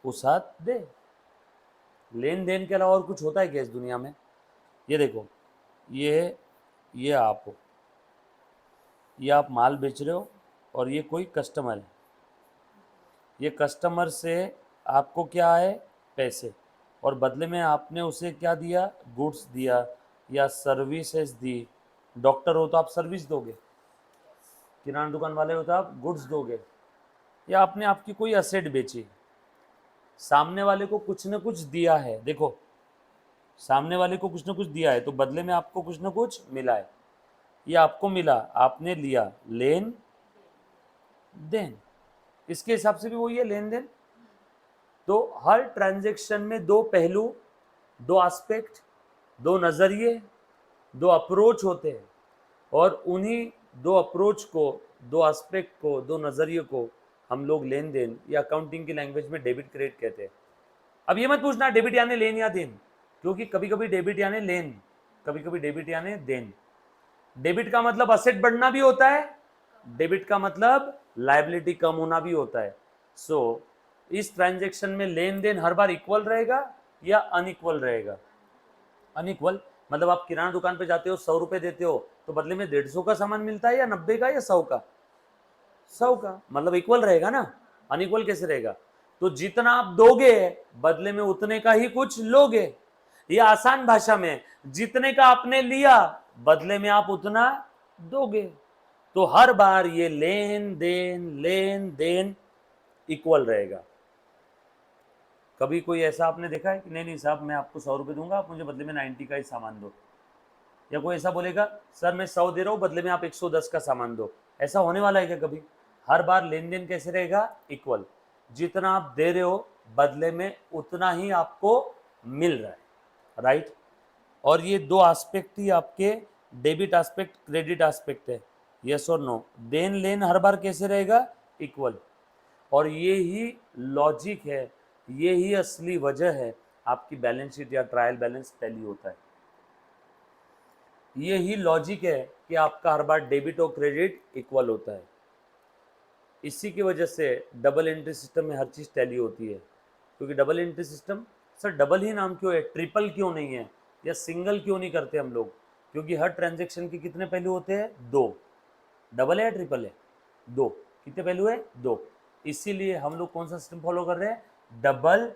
उस हाथ दे। लेन देन के अलावा और कुछ होता है क्या इस दुनिया में? ये देखो, ये आप हो, ये आप माल बेच रहे हो, और ये कोई कस्टमर है। ये कस्टमर से आपको क्या है? पैसे, और बदले में आपने उसे क्या दिया? गुड्स दिया या सर्विसेज दी। डॉक्टर हो तो आप सर्विस दोगे, किराना दुकान वाले हो तो आप गुड्स दोगे, या आपने आपकी कोई असेट बेची, सामने वाले को कुछ न कुछ दिया है। देखो, सामने वाले को कुछ न कुछ दिया है, तो बदले में आपको कुछ न कुछ मिला है। ये आपको मिला, आपने लिया, लेन देन। इसके हिसाब से भी वही है, लेन देन। तो हर ट्रांजैक्शन में दो पहलू, दो एस्पेक्ट, दो नजरिए, दो अप्रोच होते हैं, और उन्हीं दो अप्रोच को, दो एस्पेक्ट को, दो नजरिए को हम लोग लेन देन या अकाउंटिंग की लैंग्वेज में डेबिट क्रेडिट कहते हैं। अब ये मत पूछना डेबिट यानी लेन या देन, क्योंकि कभी कभी डेबिट यानी लेन, कभी कभी डेबिट यानी देन। डेबिट का मतलब असेट बढ़ना भी होता है, डेबिट का मतलब लायबिलिटी कम होना भी होता है। सो इस ट्रांजैक्शन में लेन देन हर बार इक्वल रहेगा या अनइक्वल रहेगा? अनइक्वल। मतलब आप किराना दुकान पे जाते हो, 100 रुपए देते हो, तो बदले में 150 का सामान मिलता है, या 90 का, या 100 का? 100 का, मतलब इक्वल रहेगा ना। अनइक्वल कैसे रहेगा? तो जितना आप दोगे, बदले में उतने का ही कुछ लोगे, या आसान भाषा में, जितने का आपने लिया, बदले में आप उतना दोगे। तो हर बार ये लेन देन इक्वल रहेगा। कभी कोई ऐसा आपने देखा है कि नहीं नहीं साहब, मैं आपको 100 रुपये दूंगा, आप मुझे बदले में 90 का ही सामान दो? या कोई ऐसा बोलेगा सर मैं 100 दे रहा हूँ, बदले में आप 110 का सामान दो? ऐसा होने वाला है क्या कभी? हर बार लेन देन कैसे रहेगा? इक्वल। जितना आप दे रहे हो, बदले में उतना ही आपको मिल रहा है, राइट? और ये दो एस्पेक्ट ही आपके डेबिट एस्पेक्ट, क्रेडिट एस्पेक्ट है। यस और नो? देन लेन हर बार कैसे रहेगा? इक्वल। और ये ही लॉजिक है, ये ही असली वजह है आपकी बैलेंस शीट या ट्रायल बैलेंस टैली होता है। ये ही लॉजिक है कि आपका हर बार डेबिट और क्रेडिट इक्वल होता है। इसी की वजह से डबल एंट्री सिस्टम में हर चीज़ टैली होती है। क्योंकि double entry system, sir double ही नाम क्यों है, ट्रिपल क्यों नहीं है, या सिंगल क्यों नहीं करते हम लोग? क्योंकि हर ट्रांजैक्शन के कितने पहलू होते हैं? दो। डबल है या ट्रिपल है? दो। कितने पहलू है? दो। इसीलिए हम लोग कौन सा सिस्टम फॉलो कर रहे हैं? Double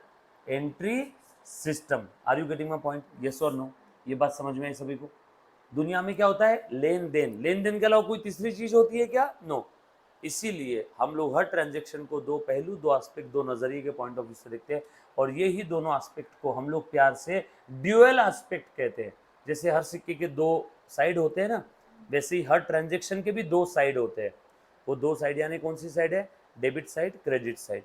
entry system. Are you getting my point? Yes और नो? ये बात समझ में आई सभी को? दुनिया में क्या होता है? लेन देन। लेन देन के अलावा कोई तीसरी चीज होती है क्या? नो। इसीलिए हम लोग हर ट्रांजैक्शन को दो पहलू, दो एस्पेक्ट, दो नजरिए के पॉइंट ऑफ व्यू से देखते हैं। और ये ही दोनों एस्पेक्ट को हम लोग प्यार से ड्यूअल एस्पेक्ट कहते हैं। जैसे हर सिक्के के दो साइड होते हैं ना, वैसे ही हर ट्रांजेक्शन के भी दो साइड होते हैं। वो दो साइड यानी कौन सी साइड है? Debit side, credit side.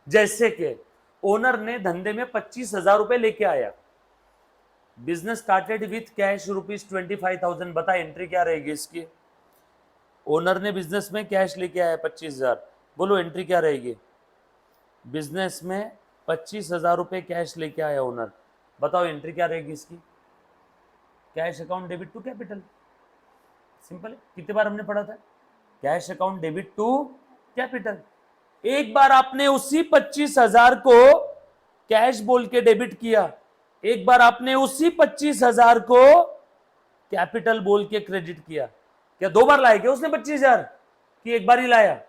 जैसे कि ओनर ने धंधे में 25,000 रुपए लेके आया, बिजनेस स्टार्टेड विथ कैश ₹25,000। बता एंट्री क्या रहेगी इसकी? ओनर ने बिजनेस में कैश लेके आया 25,000, बोलो एंट्री क्या रहेगी? बिजनेस में 25,000 रुपए कैश लेके आया ओनर, बताओ एंट्री क्या रहेगी इसकी? Cash account debit to capital. Simple है। कितने बार हमने पढ़ा था? Cash account debit to capital. एक बार आपने उसी 25,000 को कैश बोल के डेबिट किया, एक बार आपने उसी 25,000 को कैपिटल बोल के क्रेडिट किया। क्या दो बार लाया क्या उसने 25,000 कि एक बार ही लाया?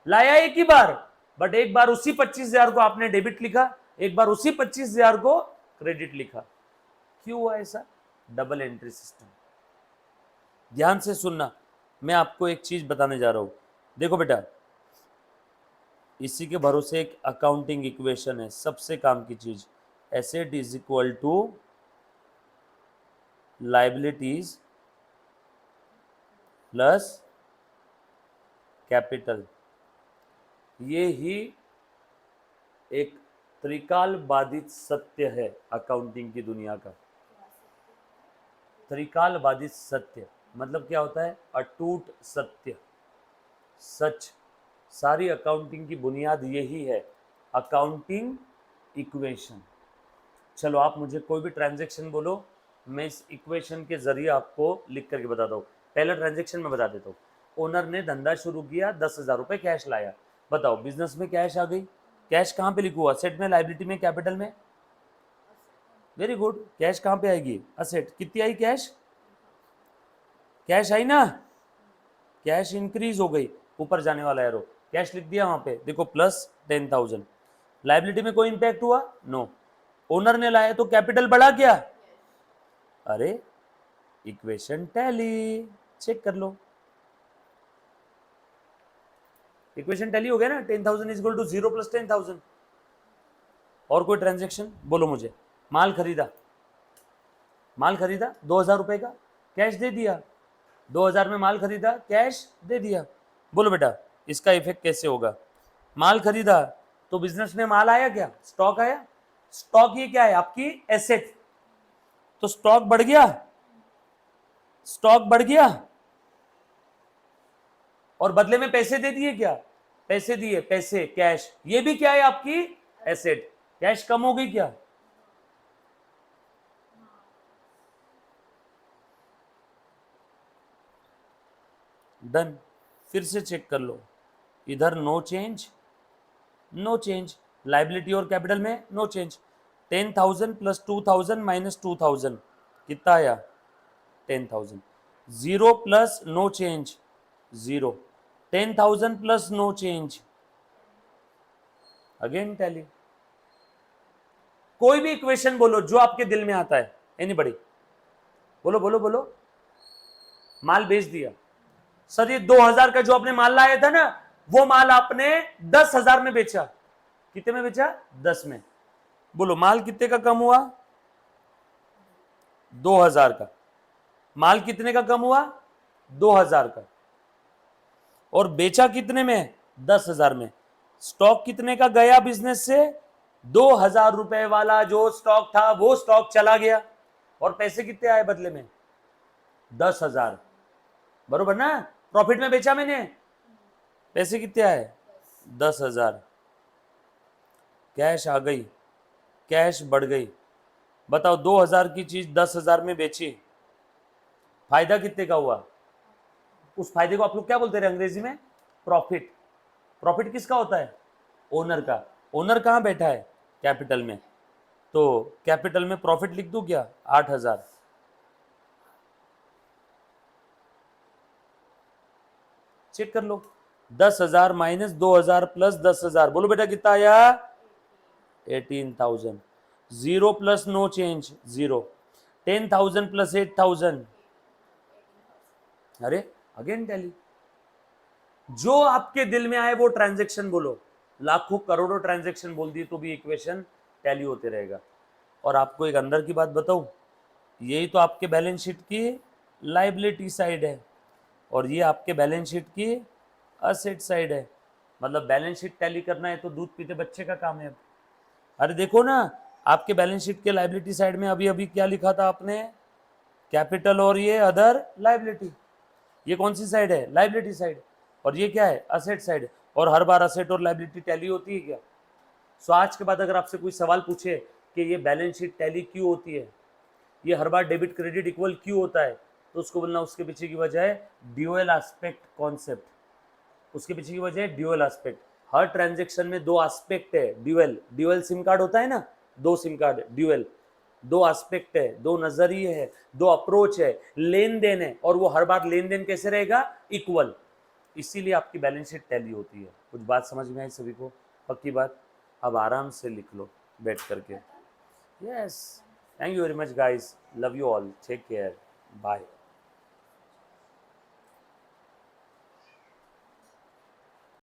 लाया एक ही बार, बट एक बार उसी 25,000 को आपने डेबिट लिखा, एक बार उसी 25,000 को क्रेडिट लिखा। क्यों हुआ ऐसा? Double entry system. ध्यान से सुनना, मैं आपको एक चीज बताने जा रहा हूं। देखो बेटा, इसी के भरोसे एक अकाउंटिंग इक्वेशन है, सबसे काम की चीज। Asset is equal to liabilities plus capital. ये ही एक त्रिकाल बाधित सत्य है अकाउंटिंग की दुनिया का। त्रिकाल बाधित सत्य मतलब क्या होता है? अटूट सत्य, सच। सारी अकाउंटिंग की बुनियाद यही है, अकाउंटिंग इक्वेशन। चलो आप मुझे कोई भी ट्रांजैक्शन बोलो, मैं इस इक्वेशन के जरिए आपको लिख करके बताता हूँ। पहला ट्रांजैक्शन मैं बता देता हूँ। ओनर ने धंधा शुरू किया, 10,000 रुपए कैश लाया। बताओ बिजनेस में कैश आ गई। कैश कहाँ पे लिखा हुआ? असेट में, लाइबिलिटी में, कैपिटल में? Very good. कैश कहाँ पे आएगी? असेट। कितनी आई कैश? कैश आई ना, कैश इंक्रीज हो गई, ऊपर जाने वाला एरो, कैश लिख दिया वहां पे, देखो प्लस 10,000। लाइबिलिटी में कोई इंपैक्ट हुआ? नो। ओनर ने लाया तो कैपिटल बढ़ा क्या? अरे इक्वेशन टैली, चेक कर लो। इक्वेशन टैली हो गया ना, 10,000 इज इक्वल टू 0 प्लस 10,000। और कोई ट्रांजेक्शन बोलो मुझे। माल खरीदा, माल खरीदा 2,000 रुपए का, कैश दे दिया। 2,000 में माल खरीदा, कैश दे दिया। बोलो बेटा इसका इफेक्ट कैसे होगा? माल खरीदा तो बिजनेस में माल आया क्या? स्टॉक आया। स्टॉक ये क्या है? आपकी एसेट। तो स्टॉक बढ़ गया, स्टॉक बढ़ गया, और बदले में पैसे दे दिए क्या? पैसे दिए, पैसे, कैश। ये भी क्या है? आपकी एसेट। कैश कम हो गई क्या? डन। फिर से चेक कर लो, इधर no change, no change. Liability और कैपिटल में नो चेंज। 10,000 प्लस 2,000 माइनस 2,000 कितना आया? 10,000। 0 plus no change, 0। 10,000 plus no change, again tally. कोई भी इक्वेशन बोलो जो आपके दिल में आता है, एनीबॉडी बोलो बोलो बोलो। माल बेच दिया सर, ये 2,000 का जो आपने माल लाया था ना, वो माल आपने 10,000 में बेचा। कितने में बेचा? 10 में। बोलो माल कितने का कम हुआ? 2,000 का। माल कितने का कम हुआ? 2,000 का। और बेचा कितने में? 10,000 में। स्टॉक कितने का गया बिजनेस से? 2,000 रुपए वाला जो स्टॉक था वो स्टॉक चला गया, और पैसे कितने आए बदले में? 10,000। बरोबर ना? प्रॉफिट में बेचा मैंने, पैसे कितने आए? 10,000। कैश आ गई, कैश बढ़ गई। बताओ 2,000 की चीज 10,000 में बेची, फायदा कितने का हुआ? उस फायदे को आप लोग क्या बोलते हैं अंग्रेजी में? प्रॉफिट। प्रॉफिट किसका होता है? ओनर का। ओनर कहां बैठा है? कैपिटल में। तो कैपिटल में प्रॉफिट लिख दूं क्या? 8,000। चेक कर लो, 10,000 माइनस 2,000 प्लस 10,000, बोलो बेटा कितना आया? 18,000। 0 प्लस नो चेंज, 0। 10,000 प्लस 8,000, अरे अगेन टैली। जो आपके दिल में आए वो ट्रांजैक्शन बोलो। लाखों करोड़ों ट्रांजैक्शन बोल दिए तो भी इक्वेशन टैली होते रहेगा। और आपको एक अंदर की बात बताऊं, यही तो आपके बैलेंस शीट की लाइबिलिटी साइड है और ये आपके बैलेंस शीट की असेट साइड है। मतलब बैलेंस शीट टैली करना है तो दूध पीते बच्चे का काम है। अब अरे देखो ना, आपके बैलेंस शीट के लाइबिलिटी साइड में अभी अभी क्या लिखा था आपने, कैपिटल और ये अदर लाइबिलिटी। ये कौन सी साइड है, लाइबिलिटी साइड, और ये क्या है, असेट साइड। और हर बार असेट और लाइबिलिटी टैली होती है क्या? सो आज के बाद अगर आपसे कोई सवाल पूछे कि ये बैलेंस शीट टैली क्यों होती है, ये हर बार डेबिट क्रेडिट इक्वल क्यों होता है, तो उसको बोलना उसके पीछे की वजह है ड्यूअल एस्पेक्ट कॉन्सेप्ट। उसके पीछे की वजह है ड्यूअल एस्पेक्ट। हर ट्रांजेक्शन में दो एस्पेक्ट है, ड्यूअल ड्यूअल सिम कार्ड होता है ना, दो सिम कार्ड ड्यूअल, दो एस्पेक्ट है, दो नजरिए है, दो अप्रोच है, लेन देन है, और वो हर बार लेन देन कैसे रहेगा, इक्वल। इसीलिए आपकी बैलेंस शीट टैली होती है। कुछ बात समझ में आई सभी को? पक्की बात? अब आराम से लिख लो बैठ करके। Yes, thank you very much guys, love you all, take care, bye.